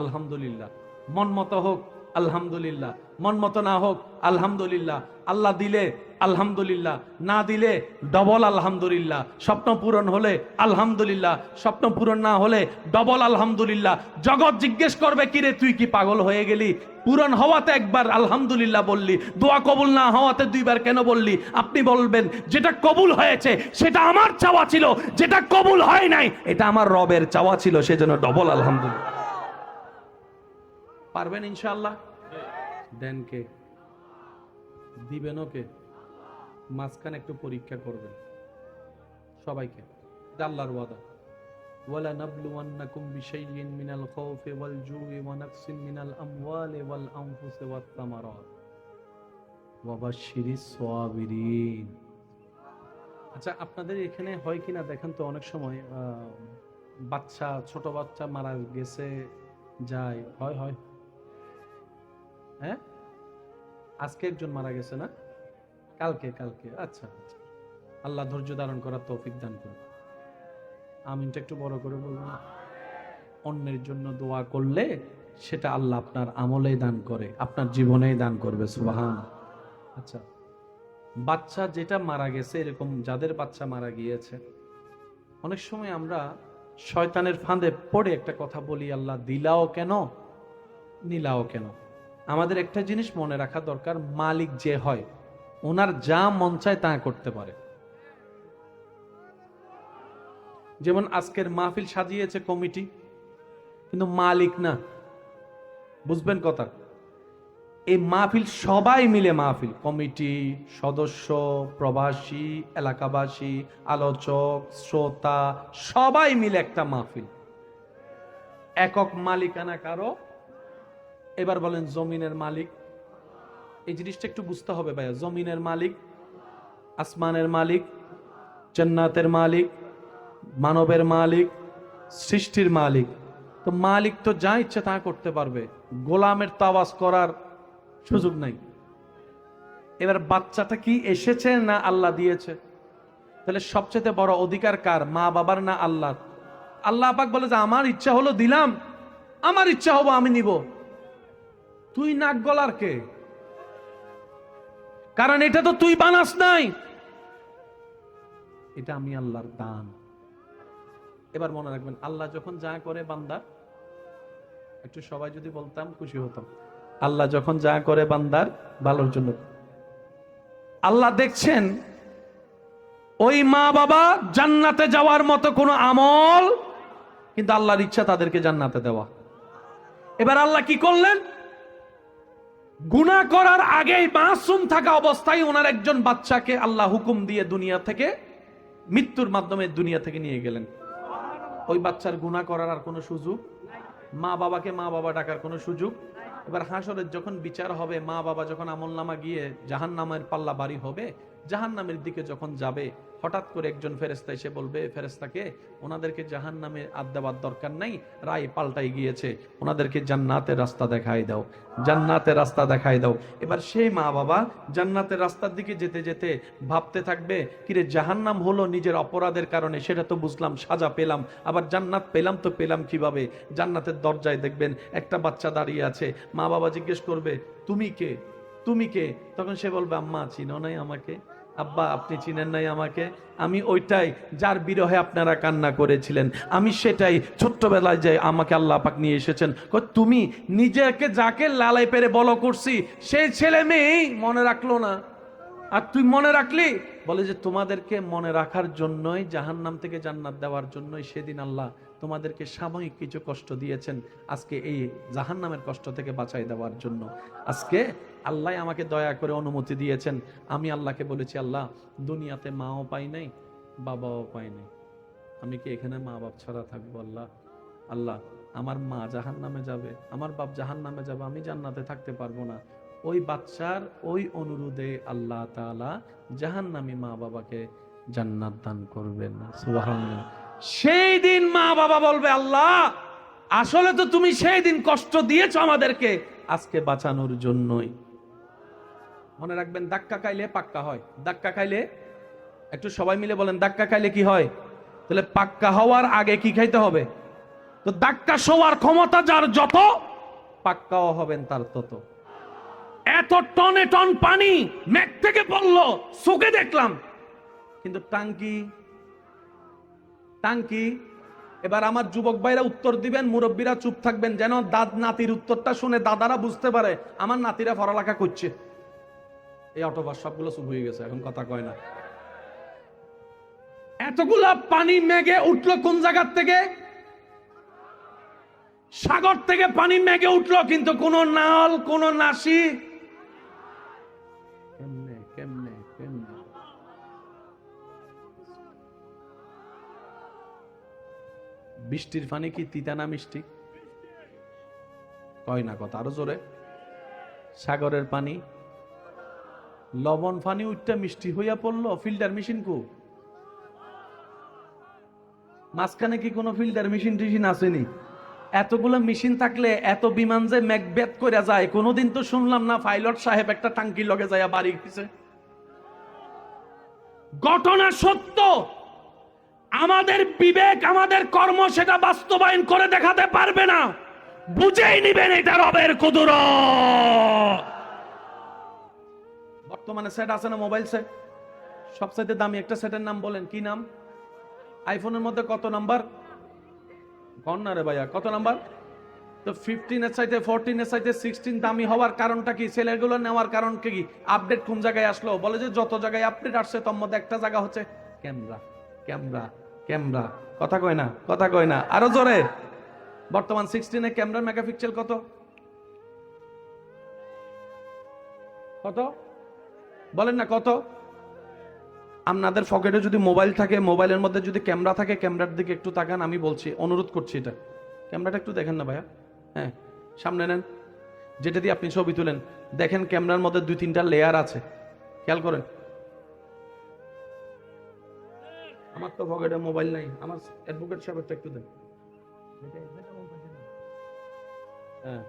আলহামদুলিল্লাহ, মন মতো হোক আলহামদুলিল্লাহ, মন মতো না হোক আলহামদুলিল্লাহ। আল্লাহ দিলে আলহামদুলিল্লাহ, না দিলে ডবল আলহামদুলিল্লাহ। স্বপ্ন পূরণ হলে আলহামদুলিল্লাহ, স্বপ্ন পূরণ না হলে ডবল আলহামদুলিল্লাহ। জগৎ জিজ্ঞেস করবে কিরে তুই কি পাগল হয়ে গেলি? পূরণ হওয়াতে একবার আলহামদুলিল্লাহ বললি, দোয়া কবুল না হওয়াতে 2 বার কেন বললি? আপনি বলবেন যেটা কবুল হয়েছে সেটা আমার চাওয়া ছিল, যেটা কবুল হয় নাই এটা আমার রবের চাওয়া ছিল, সেজন্য ডবল আলহামদুলিল্লাহ। পারবেন ইনশাআল্লাহ? দেন কে? দিবেন ওকে? মাঝখানে একটু পরীক্ষা করবেন সবাইকে। আল্লাহর ওয়াদা ওয়ালা নাবলুওয়ান্নাকুম বিশাইইন মিনাল খাউফি ওয়াল জুই ওয়া নাকসিন মিনাল আমওয়ালি ওয়াল আনফুসি ওয়াত তামারাত ওয়া বাশশিরিস সাবিরিন। আচ্ছা, আপনাদের এখানে হয় কিনা দেখেন তো, অনেক সময় বাচ্চা, ছোট বাচ্চা মারা গেছে, যায়, হয় হয় হ্যাঁ, আজকে একজন মারা গেছে না, কালকে কালকে, আচ্ছা আচ্ছা, আল্লাহ ধৈর্য ধারণ করার তৌফিক দান করুন। আমিনটা একটু বড় করে বলবো না? অন্যের জন্য দোয়া করলে সেটা আল্লাহ আপনার আমলেই দান করে, আপনার জীবনেই দান করবে, সুবহান। আচ্ছা, বাচ্চা যেটা মারা গেছে, এরকম যাদের বাচ্চা মারা গিয়েছে, অনেক সময় আমরা শয়তানের ফাঁদে পড়ে একটা কথা বলি, আল্লাহ দিলাও কেন, নিলাও কেন। আমাদের একটা জিনিস মনে রাখা দরকার, মালিক যে হয় ওনার যা মন চায় তা করতে পারে। যেমন আজকের মাহফিল সাজিয়েছে কমিটি, কিন্তু মালিক না, বুঝবেন কথা। এই মাহফিল সবাই মিলে মাহফিল, কমিটি, সদস্য, প্রবাসী, এলাকাবাসী, আলোচক, শ্রোতা, সবাই মিলে একটা মাহফিল, একক মালিকানা কারো। এবার বলেন, জমিনের মালিক, এই জিনিসটা একটু বুঝতে হবে ভাইয়া। জমিনের মালিক, আসমানের মালিক, জান্নাতের মালিক, মানবের মালিক, সৃষ্টির মালিক। তো মালিক তো যা ইচ্ছে তা করতে পারবে, গোলামের তো আওয়াজ করার সুযোগ নাই। এবার বাচ্চাটা কি এসেছে না আল্লাহ দিয়েছে? তাহলে সবচেয়ে বড় অধিকার কার, মা বাবার না আল্লাহর? আল্লাহ পাক বলে যে আমার ইচ্ছা হলো দিলাম, আমার ইচ্ছা হবো আমি নিব। তুই নাক গলার কে? কারণ এটা তো তুই বানাস নাই, এটা আমি আল্লাহর দান। এবার মনে রাখবেন, আল্লাহ যখন যা করে বান্দা, একটু সবাই যদি বলতাম খুশি হতাম, আল্লাহ যখন যা করে বান্দার ভালোর জন্য। আল্লাহ দেখছেন ওই মা বাবা জান্নাতে যাওয়ার মতো কোনো আমল, কিন্তু আল্লাহর ইচ্ছা তাদেরকে জান্নাতে দেওয়া। এবার আল্লাহ কি করলেন, গুনাহ করার আগেই মাসুম থাকা অবস্থায় ওনার একজন বাচ্চাকে আল্লাহ হুকুম দিয়ে দুনিয়া থেকে, মৃত্যুর মাধ্যমে দুনিয়া থেকে নিয়ে গেলেন। ওই বাচ্চার গুনাহ করার আর কোনো সুযোগ, মা বাবাকে মা বাবা ডাকার কোনো সুযোগ। এবার হাসরের যখন বিচার হবে, মা বাবা যখন আমলনামা গিয়ে জাহান্নামের পাল্লা বাড়ি হবে, জাহান্নামের দিকে যখন যাবে, হঠাৎ করে একজন ফেরেশতা এসে বলবে ফেরেশতাকে, ওনাদেরকে জাহান্নামে আর দেওয়ার দরকার নাই, রায় পাল্টাই গিয়েছে, ওনাদেরকে জান্নাতের রাস্তা দেখাই দাও, জান্নাতের রাস্তা দেখাই দাও। এবার সেই মা বাবা জান্নাতের রাস্তার দিকে যেতে যেতে ভাবতে থাকবে, কিরে জাহান্নাম হলো নিজের অপরাধের কারণে, সেটা তো বুঝলাম, সাজা পেলাম, আবার জান্নাত পেলাম তো পেলাম কিভাবে? জান্নাতের দরজায় দেখবেন একটা বাচ্চা দাঁড়িয়ে আছে, মা বাবা জিজ্ঞেস করবে তুমি কে, তুমি কে? তখন সে বলবে আম্মা চিনো নাই আমাকে, আব্বা আপনি চিনেন নাই আমাকে, আমি ওইটাই যার বিরহে আপনারা কান্না করেছিলেন, আমি সেটাই, ছোট্টবেলায় যাই আমাকে আল্লাহ পাক নিয়ে এসেছেন। তুমি নিজেকে যাকে লালাই পেরে বলো করছি, সেই ছেলে মেয়ে মনে রাখলো না, আর তুই মনে রাখলি। বলে যে তোমাদেরকে মনে রাখার জন্যই, জাহান্নাম থেকে জান্নাত দেওয়ার জন্যই সেদিন আল্লাহ তোমাদেরকে সাময়িক কিছু কষ্ট দিয়েছেন, আজকে এই জাহান্নামের কষ্ট থেকে বাঁচাই দেওয়ার জন্য। আজকে আল্লাহ আমাকে দয়া করে অনুমতি দিয়েছেন, আমি আল্লাহকে বলেছি আল্লাহ দুনিয়াতে মাও পাই নাই, বাবাও পাই নাই, আমি কি এখানে মা বাপ ছাড়া থাকবো? আল্লাহ, আল্লাহ আমার মা জাহান্নামে যাবে, আমার বাপ জাহান্নামে যাবে, আমি জান্নাতে থাকতে পারবো না। ওই বাচ্চার ওই অনুরোধে আল্লাহ তাআলা জাহান্নামী মা বাবাকে জান্নাত দান করবেন, সুবহানাল্লাহ। সেই দিন মা বাবা বলবে আল্লাহ আসলে তো তুমি সেই দিন কষ্ট দিয়েছো আমাদেরকে, আজকে বাঁচানোর জন্যই। মনে রাখবেন, ধাক্কা খাইলে পাক্কা হয়, ধাক্কা খাইলে, একটু সবাই মিলে বলেন, ধাক্কা খাইলে কি হয়? তাহলে পাক্কা হওয়ার আগে কি খাইতে হবে? তো ধাক্কা সওয়ার ক্ষমতা যার যত, পাক্কাও হবেন তার তত। এত টনে টন পানি মেঘ থেকে পড়লো, চোখে দেখলাম, কিন্তু টাঙ্কি, টাঙ্কি। এবার আমার যুবক ভাইরা উত্তর দিবেন, মুরব্বীরা চুপ থাকবেন, যেন দাদ নাতির উত্তরটা শুনে দাদারা বুঝতে পারে আমার নাতিরা পড়ালেখা করছে। এই অটোবাস সবগুলো চুপ হয়ে গেছে, এখন কথা কয় না। এতগুলা পানি মেঘে উঠলো কোন জায়গার থেকে? সাগর থেকে পানি মেঘে উঠলো, কিন্তু কোন নাল, কোন নাসি, কেমনে কেমনে কেমনে? বৃষ্টির পানি কি তিতা না মিষ্টি? কয় না কথা, আরো জোরে। সাগরের পানি লবণ পানি উঠটা মিষ্টি হইয়া পড়লো, ফিল্টার মেশিন কো? মাঝখানে কি কোনো ফিল্টার মেশিন টিশিন আসেনি? এতগুলো মেশিন থাকলে এত বিমান যে ম্যাকবেথ করে যায়, কোনোদিন তো শুনলাম না পাইলট সাহেব একটা টাঙ্কি লগে যায় বাড়ি গেছে। ঘটনা সত্য, আমাদের বিবেক আমাদের কর্ম সেটা বাস্তবায়ন করে দেখাতে পারবে না, বুঝেই নিবেন এটা রবের কুদরত। বর্তমানে সেট আছে না, মোবাইল সেট, সবচাইতে দামি একটা সেটের নাম বলেন, কি নাম? আইফোনের মধ্যে কত নাম্বার? কন না রে ভাইয়া, কত নাম্বার? তো 15 এর চাইতে 14 এর চাইতে 16 দামি হওয়ার কারণটা কি? ছেলেগুলো নেওয়ার কারণ কি? আপডেট কোন জায়গায় আসলো? বলে যে যত জায়গায় আপডেট আসছে তার মধ্যে একটা জায়গা হচ্ছে ক্যামেরা, ক্যামেরা, ক্যামেরা। কথা কয় না, কথা কয় না, আরো জোরে। বর্তমান 16 এর ক্যামেরার মেগাপিক্সেল কত? কত বলেন না, কত? আপনাদের পকেটে যদি মোবাইল থাকে, মোবাইলের মধ্যে যদি ক্যামেরা থাকে, ক্যামেরার দিকে একটু তাকান, আমি বলছি, অনুরোধ করছি, এটা ক্যামেরাটা একটু দেখেন না ভাইয়া। হ্যাঁ, সামনে নেন, যেটা দিয়ে আপনি ছবি তুলেন, দেখেন ক্যামেরার মধ্যে 2-3টা লেয়ার আছে, খেয়াল করেন। আমার তো পকেটে মোবাইল নাই, আমার অ্যাডভোকেট সাহেবটা একটু দেন। হ্যাঁ,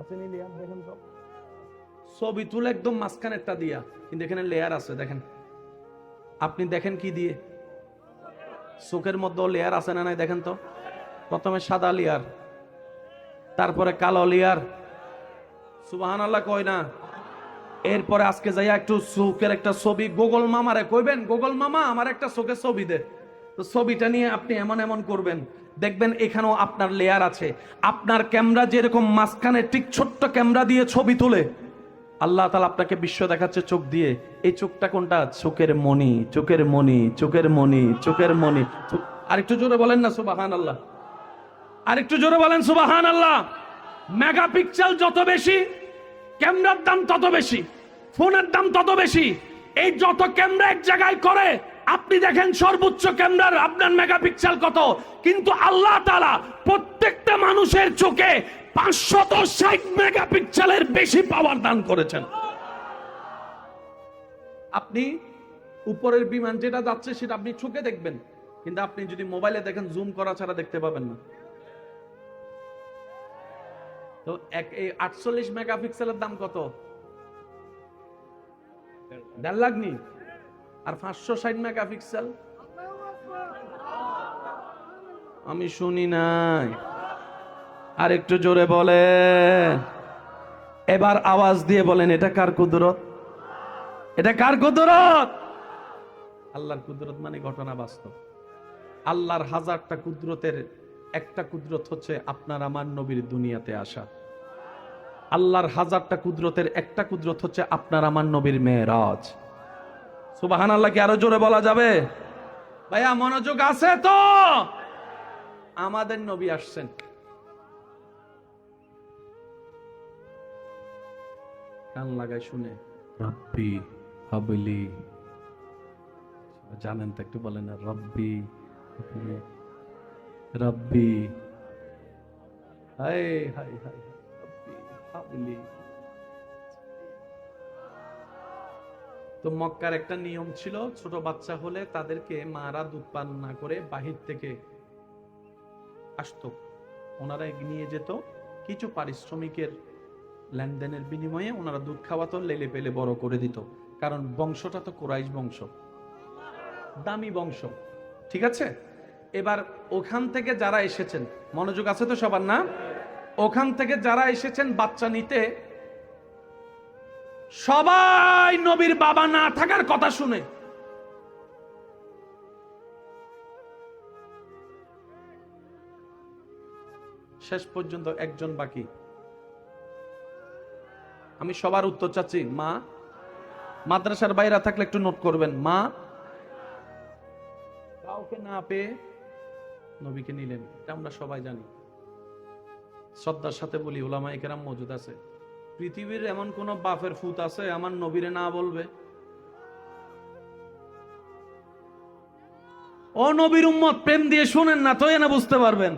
আপনি লেয়ার দেখেন তো, ছবি তুলে একদম মাঝখানেরটা দিয়া, কিন্তু এখানে লেয়ার আছে, দেখেন। আপনি দেখেন কি দিয়ে? চোখের মধ্যে লেয়ার আছে না নাই দেখেন তো। প্রথমে সাদা লেয়ার, তারপরে কালো লেয়ার, সুবহানাল্লাহ কয় না? এরপরে আজকে যাইয়া একটু চোখের একটা ছবি গুগল মামারে কইবেন, গুগল মামা আমার একটা চোখের ছবি দে। তো ছবিটা নিয়ে আপনি এমন এমন করবেন, দেখবেন এখানেও আপনার লেয়ার আছে। আপনার ক্যামেরা যেরকম মাঝখানে ঠিক ছোট্ট ক্যামেরা দিয়ে ছবি তুলে, আল্লাহ তাআলা আপনাকে বিশ্ব দেখাচ্ছে চোখ দিয়ে। এই চোখটা কোনটা? চোখের মণি, চোখের মণি, চোখের মণি, চোখের মণি। আরেকটু জোরে বলেন না সুবহানাল্লাহ, আরেকটু জোরে বলেন সুবহানাল্লাহ। মেগাপিক্সেল যত বেশি, ক্যামেরার দাম তত বেশি, ফোনের দাম তত বেশি। এই যত ক্যামেরা এক জায়গায় করে, আপনি দেখেন সর্বোচ্চ ক্যামেরার আপনার মেগাপিক্সেল কত, কিন্তু আল্লাহ তাআলা প্রত্যেকটা মানুষের চোখে 560 মেগাপিক্সেলের বেশি পাওয়ার দান করেছেন। আপনি উপরের বিমান যেটা যাচ্ছে সেটা আপনি চোখে দেখবেন, কিন্তু আপনি যদি মোবাইলে দেখেন জুম করা ছাড়া দেখতে পাবেন না। তো এই 48 মেগাপিক্সেলের দাম কত? 1.5 লাখ নি? আর 560 মেগাপিক্সেল আমি শুনি নাই। আর একটু জোরে বলেন, এবার আওয়াজ দিয়ে বলেন, এটা কার কুদরত? এটা কার কুদরত? আল্লাহর কুদরত মানে ঘটনা বাস্তব। আল্লাহর হাজারটা কুদরতের একটা কুদরত হচ্ছে আপনার আমার নবীর দুনিয়াতে আসা। আল্লাহর হাজারটা কুদরতের একটা কুদরত হচ্ছে আপনার আমার নবীর মেরাজ। সুবহানাল্লাহ কি আরো জোরে বলা যাবে? ভাইয়া মনোযোগ আছে তো? আমাদের নবী আসছেন, কান লাগায় শুনে, রব্বি হাবলি, জানেন তো একটু বলেন না, রব্বি রব্বি, হায় হায় হায়, রব্বি হাবলি। তো মক্কার একটা নিয়ম ছিল, ছোট বাচ্চা হলে তাদেরকে মারা দুধ পান না করে বাহির থেকে আসতো, ওনারা নিয়ে যেত, কিছু পারিশ্রমিকের লেনদেনের বিনিময়ে ওনারা দুধ খাওয়াতো, লেলে পেলে বড় করে দিত। কারণ বংশটা তো কুরাইশ বংশ, দামি বংশ, ঠিক আছে? এবার ওখান থেকে যারা এসেছেন, মনোযোগ আছে তো সবার না? ওখান থেকে যারা এসেছেন বাচ্চা নিতে, সবাই নবীর বাবা না থাকার কথা শুনে শেষ পর্যন্ত একজন বাকি। আমি সবার উত্তর চাচ্ছি, মা। মাদ্রাসার বাইরে থাকলে একটু নোট করবেন, মা। কাউকে না পেয়ে নবীকে নিলেন, এটা আমরা সবাই জানি। শ্রদ্ধার সাথে বলি, উলামায়ে কেরাম মওজুদ আছে, পৃথিবীর এমন কোন বাপের ফুত আছে আমার নবীরে না বলবে? ও নবীর উম্মত, প্রেম দিয়ে শুনেন না তো, না বুঝতে পারবেন।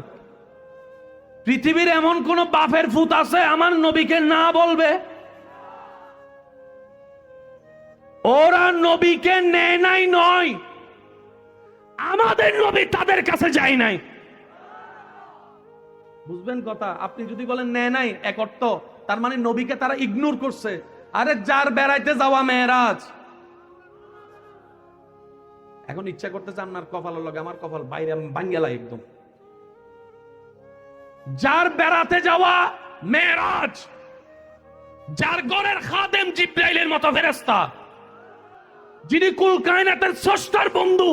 পৃথিবীর এমন কোন বাপের ফুত আছে আমার নবীকে না বলবে? ওরা নবীকে নেয় নাই নয়, আমাদের নবী তাদের কাছে যায় নাই। বুঝবেন কথা? আপনি যদি বলেন নেয় নাই, এক অর্থ, তার মানে নবীকে তারা ইগনোর করছে। আরে যার বেড়াইতে যাওয়া মেয়েরাজ, এখন ইচ্ছা করতেছে আপনার কপালের লগে আমার কপাল বাইরে বাঙ্গেলা একদম। যার বেড়াতে যাওয়া মেয়েরাজ, যার ঘরের খাদেম জিব্রাইলের মতো ফেরেশতা, যিনি কুল কায়নাতের স্রষ্টার বন্ধু,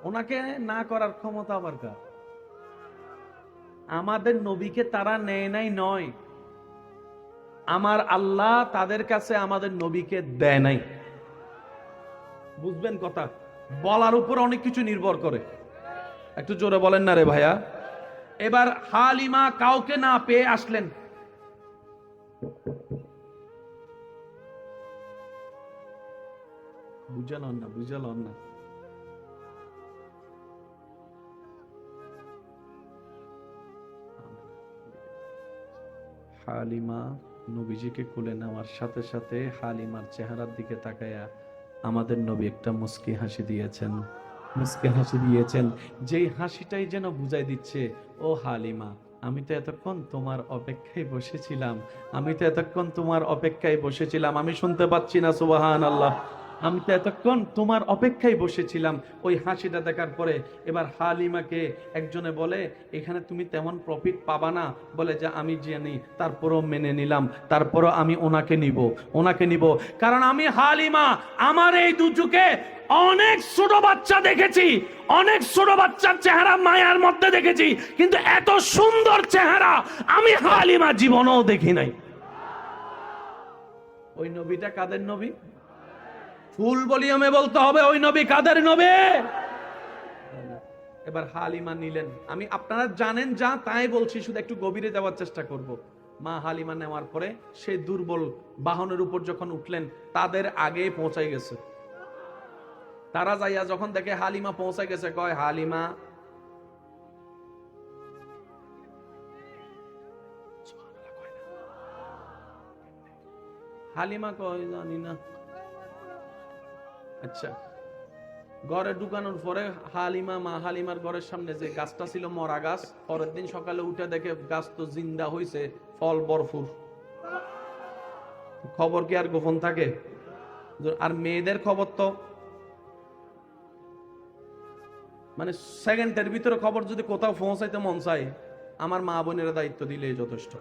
ওনাকে না করার ক্ষমতা আবার কার? আমাদের নবীকে তারা নেয় নাই নয়, আমার আল্লাহ তাদের কাছে আমাদের নবীকে দেয় নাই। বুঝবেন কথা? বলার উপর অনেক কিছু নির্ভর করে। একটু জোরে বলেন না রে ভাইয়া। এবার হালিমা কাউকে না পেয়ে আসলেন। বুঝালাম না, বুঝালাম না। হালিমা নবীজিকে কোলে নেওয়ার সাথে সাথে হালিমার চেহারার দিকে তাকায়া আমাদের নবী একটা মুস্কি হাসি দিয়েছেন। মুস্কি হাসি দিয়েছেন, যেই হাসিটাই যেন বুঝাই দিচ্ছে, ও হালিমা, আমি তো এতক্ষণ তোমার অপেক্ষায় বসেছিলাম, আমি তো এতক্ষণ তোমার অপেক্ষায় বসেছিলাম। আমি শুনতে পাচ্ছি না সুবহানাল্লাহ? আমি তো এতক্ষণ তোমার অপেক্ষায় বসেছিলাম। ওই হাসিটা দেখার পরে এবার হালিমাকে একজনে বলে, এখানে তুমি তেমন প্রফিট পাবা না, বলে যে আমি জানি, তারপরও মেনে নিলাম, তারপরও আমি ওনাকে নিব, ওনাকে নিব। কারণ আমি হালিমা আমার এই দুচোখে অনেক ছোট বাচ্চা দেখেছি, অনেক ছোট বাচ্চার চেহারা মায়ার মধ্যে দেখেছি, কিন্তু এত সুন্দর চেহারা আমি হালিমা জীবনেও দেখি নাই। ওই নবীটা কাদের নবী? ফুল ভলিউমে বলতে হবে, ওই নবী কাদের নবী? এবার হালিমা নিলেন। আমি আপনারা জানেন যা তাই বলছি, শুধু একটু গভীরে যাওয়ার চেষ্টা করব। মা হালিমা নেওয়ার পরে সেই দুর্বল বাহনের উপর যখন উঠলেন, তাদের আগে পৌঁছাই গেছে। তারা যাইয়া যখন দেখে হালিমা পৌঁছাই গেছে, কয় হালিমা, হালিমা কয় জানি না। আচ্ছা, ঘরে ঢুকানোর পরে হালিমা, মা হালিমার ঘরের সামনে যে গাছটা ছিল মরা গাছ, পরের দিন সকালে উঠে দেখে গাছ তো জিন্দা হইছে, ফল ভরপুর। খবর কি আর গোপন থাকে? আর মেয়েদের খবর তো মানে সেকেন্ডের ভিতরে খবর যদি কোথাও পৌঁছাইতে মন চায়, আমার মা বোনের দায়িত্ব দিলেই যথেষ্ট।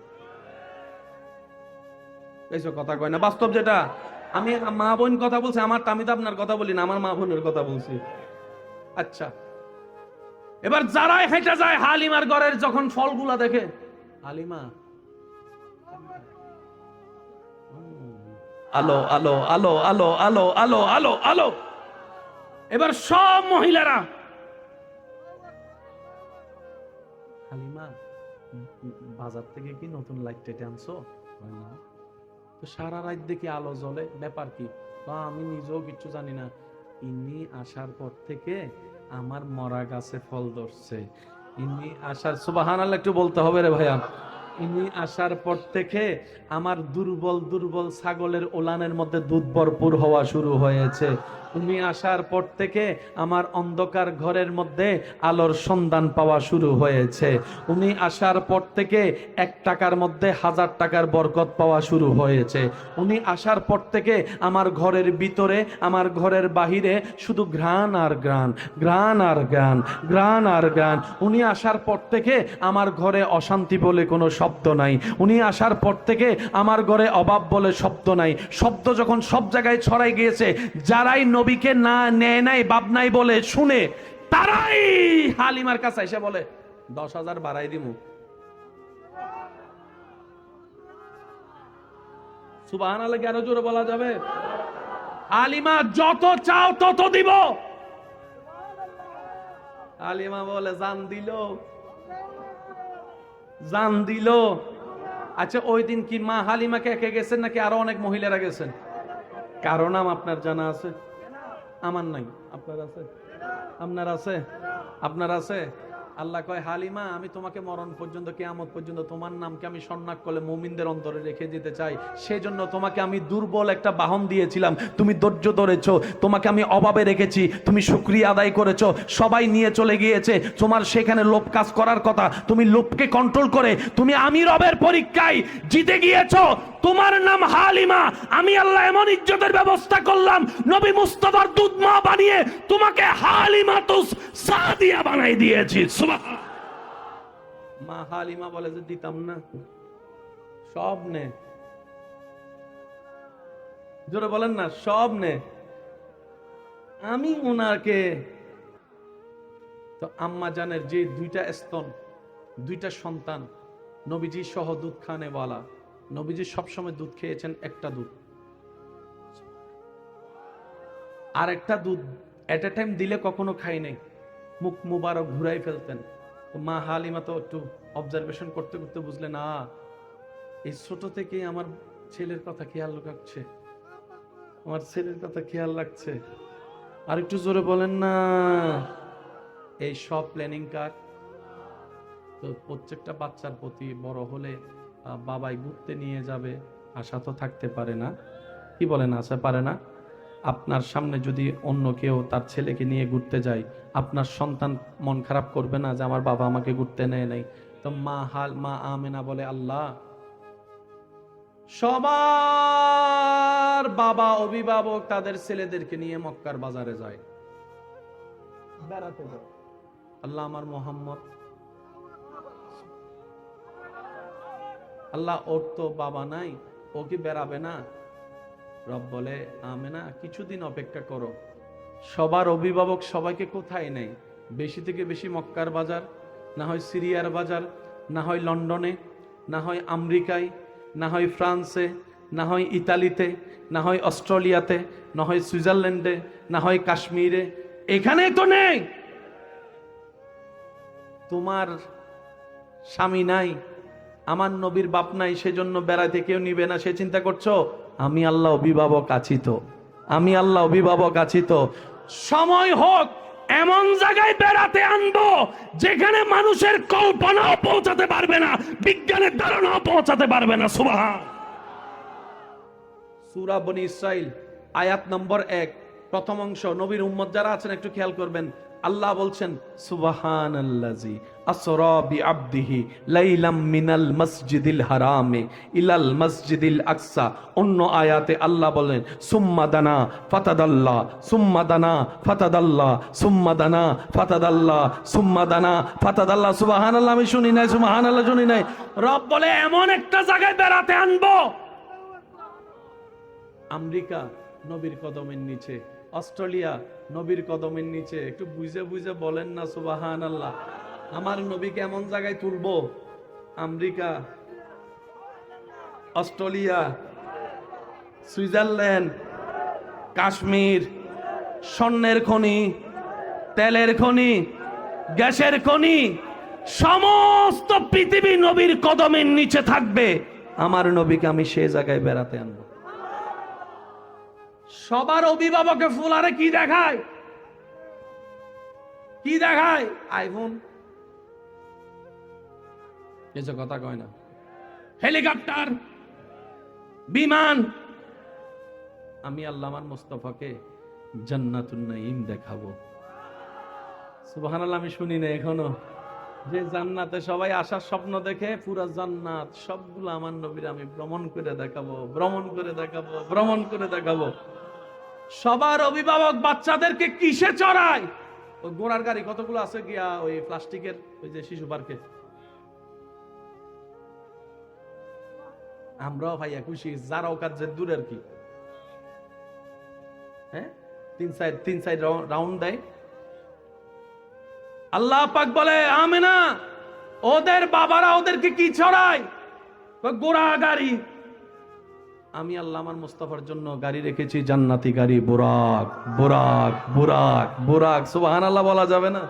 এইসব কথা কয় না, বাস্তব যেটা। আমি মা বোন কথা বলছি, আমি তো আপনার কথা বলি না, আমার মা বোনের কথা বলছি। আচ্ছা, এবার যারাই হেঁটে যায় হালিমার ঘরের যখন ফলগুলা দেখে, হালিমা আলো আলো আলো আলো আলো আলো আলো আলো। এবার সব মহিলারা, হালিমা বাজার থেকে কি নতুন লাইট টেটে আনছো? না তো সারা রাত দেখি আলো জ্বলে, ব্যাপার কি? আমি নিজেও কিচ্ছু জানি না। ইনি আসার পর থেকে আমার মরা গাছে ফল ধরছে। ইনি আসার, সুবহানাল্লাহ একটু বলতে হবে রে ভাইয়া। ইনি আসার পর থেকে আমার দুর্বল দুর্বল ছাগলের ওলানের মধ্যে দুধ ভরপুর হওয়া শুরু হয়েছে। উনি আসার পর থেকে আমার অন্ধকার ঘরের মধ্যে আলোর সন্ধান পাওয়া শুরু হয়েছে। উনি আসার পর থেকে 1 টাকার মধ্যে 1000 টাকার বরকত পাওয়া শুরু হয়েছে। উনি আসার পর থেকে আমার ঘরের ভিতরে, আমার ঘরের বাহিরে শুধু ঘ্রাণ আর ঘ্রাণ, ঘ্রাণ আর ঘ্রাণ, ঘ্রাণ আর ঘ্রাণ। উনি আসার পর থেকে আমার ঘরে অশান্তি বলে কোনো শব্দ নাই। উনি আসার পর থেকে আমার ঘরে অভাব বলে শব্দ নাই। শব্দ যখন সব জায়গায় ছড়াই গিয়েছে, যারাই নবীকে না নেয় নাই, বাপ নাই বলে শুনে, তারাই হালিমার কাছে এসে বলে 10,000 বাড়াই দিমু। সুবহানাল্লাহ কি আরো জোরে বলা যাবে? হালিমা যত চাও তত দিব। হালিমা বলে জান দিল, জান দিল। আচ্ছা, ওই দিন কি মা হালিমাকে একে গেছেন নাকি আরো অনেক মহিলারা গেছেন? কারো নাম আপনার জানা আছে? আমার নাই। আপনার আছে? আপনার আছে? আপনার আছে? আল্লাহ কয় হালিমা, আমি তোমাকে মরণ পর্যন্ত, কিয়ামত পর্যন্ত তোমার নামকে আমি সন্ন্যাক করলে মুমিনদের অন্তরে রেখে দিতে চাই। সেজন্য তোমাকে আমি দুর্বল একটা বাহন দিয়েছিলাম, তুমি ধৈর্য ধরেছো। তোমাকে আমি অভাবে রেখেছি, তুমি শুকরিয়া আদায় করেছো। সবাই নিয়ে চলে গিয়েছে, তোমার সেখানে লোভ কাজ করার কথা, তুমি লোভকে কন্ট্রোল করে তুমি আমি রবের পরীক্ষায় জিতে গিয়েছো। তোমার নাম হালিমা। আমি আল্লাহ এমন ইজ্জতের ব্যবস্থা করলাম, নবী মুস্তাফার দুধ মা বানিয়ে তোমাকে হালিমাতুস সাদিয়া বানাই দিয়েছি। সুবহান। মা হালিমা বলে যে দিতাম না, সব নে। জোরে বলেন না, সব নে। আমি ওনাকে তো আম্মা জানের যে দুইটা স্তন, দুইটা সন্তান, নবীজি সহ দুধ খানেওয়ালা, নবীজি সবসময় দুধ খেয়েছেন একটা দুধ, আর একটা দুধ এট এ টাইম দিলে কখনো খাই নাই, মুখ মুবারক ঘুরাই ফেলতেন। তো মা হালিমা তো একটু অবজারভেশন করতে করতে বুঝলেন, না এই ছোট থেকে আমার ছেলের কথা খেয়াল রাখছে, আমার ছেলের কথা খেয়াল রাখছে। আর একটু জোরে বলেন না। এই সব প্ল্যানিং কার? তো প্রত্যেকটা বাচ্চার প্রতি বড় হলে বাবাই ঘুরতে নিয়ে যাবে, আশা তো থাকতে পারে না? কি বলেন, আশা পারে না? আপনার সামনে যদি অন্য কেউ তার ছেলেকে নিয়ে ঘুরতে যায়, আপনার সন্তান মন খারাপ করবে না যে আমার বাবা আমাকে ঘুরতে নেয় নাই? তো মা আমেনা বলে, আল্লাহ সবার বাবা অভিভাবক তাদের ছেলেদেরকে নিয়ে মক্কার বাজারে যায়, বেড়াতে যায়। আল্লাহ আমার মোহাম্মদ, আল্লাহ ওর তো বাবা নাই, ও কি বেড়াবে না? রব বলে, আমেনা কিছুদিন অপেক্ষা করো। সবার অভিভাবক সবাইকে কোথায় নেই? বেশি থেকে বেশি মক্কার বাজার, না হয় সিরিয়ার বাজার, না হয় লন্ডনে, না হয় আমেরিকায়, না হয় ফ্রান্সে, না হয় ইতালিতে, না হয় অস্ট্রেলিয়াতে, না হয় সুইজারল্যান্ডে, না হয় কাশ্মীরে। এখানে তো নেই। তোমার স্বামী নাই, আমার নবীর বাপ নাই, সেজন্য বেড়াতে কেউ নিবে না, সে চিন্তা করছো? আমি আল্লাহ অভিভাবক আছি তো, আমি আল্লাহ অভিভাবক আছি তো। সময় হোক এমন জায়গায় বেড়াতে আনবো যেখানে মানুষের কল্পনাও পৌঁছাতে পারবে না, বিজ্ঞানের ধারণাও পৌঁছাতে পারবে না। সুবহান। সূরা বনী ইসরাইল আয়াত নম্বর 1, প্রথম অংশ। নবীর উম্মত যারা আছেন একটু খেয়াল করবেন। আল্লাহ বলছেন, সুবহানাল্লাযী আসরা বিআবদিহি লাইলাম মিনাল মসজিদিল হারামে ইলাল মসজিদিল আকসা। অন্য আয়াতে আল্লাহ বলেন, সুম্মা দানা ফাতাদাল্লাহ, সুম্মা দানা ফাতাদাল্লাহ, সুম্মা দানা ফাতাদাল্লাহ, সুম্মা দানা ফাতাদাল্লাহ। সুবহানাল্লাহ আমি শুনি নাই, সুবহানাল্লাহ শুনি নাই। রব বলে এমন একটা জায়গায় বেড়াতে আনবো, আমেরিকা নবীর কদমের নিচে, অস্ট্রেলিয়া নবীর কদমের নিচে। একটু বুঝে বুঝে বলেন না সুবহানাল্লাহ। আমার নবীকে এমন জায়গায় তুলবো, আমেরিকা, অস্ট্রেলিয়া, সুইজারল্যান্ড, কাশ্মীর, স্বর্ণের খনি, তেলের খনি, গ্যাসের খনি, সমস্ত পৃথিবী নবীর কদমের নিচে থাকবে। আমার নবীকে আমি সে জায়গায় বেড়াতে আনবো। সবার অভিভাবকে ফুলারে কি দেখায়? কি দেখায়? আইফোন, কিছু কথা কয় না, হেলিকপ্টার, বিমান। আমি আল্লাহ আমার মুস্তাফাকে জান্নাতুন নাঈম দেখাবো। সুবহানাল্লাহ আমি শুনি না এখনো যে জান্নাতে সবাই আসার স্বপ্ন দেখে, পুরা জান্নাত সবগুলো আমার নবীর আমি ভ্রমণ করে দেখাবো, ভ্রমণ করে দেখাবো, ভ্রমণ করে দেখাবো। সবার অভিভাবক বাচ্চাদেরকে কিসে চড়ায়? ওই ঘোড়ার গাড়ি কতগুলো আছে গিয়া ওই প্লাস্টিকের, ওই যে শিশু পার্কে। আমরাও ভাইয়া খুশি, যারাও কাজ দূরের কি, হ্যাঁ, তিন সাইড রাউন্ড দেয়। আল্লাহ পাক বলে, আমেনা ওদের বাবারা ওদেরকে কি ছড়ায়? ঘোড়া গাড়ি। আমি আল্লাহ আমার মুস্তাফার জন্য গাড়ি রেখেছি, জান্নাতি গাড়ি, বুরাক বুরাক বুরাক বুরাক। সুবহানাল্লাহ বলা যাবে না?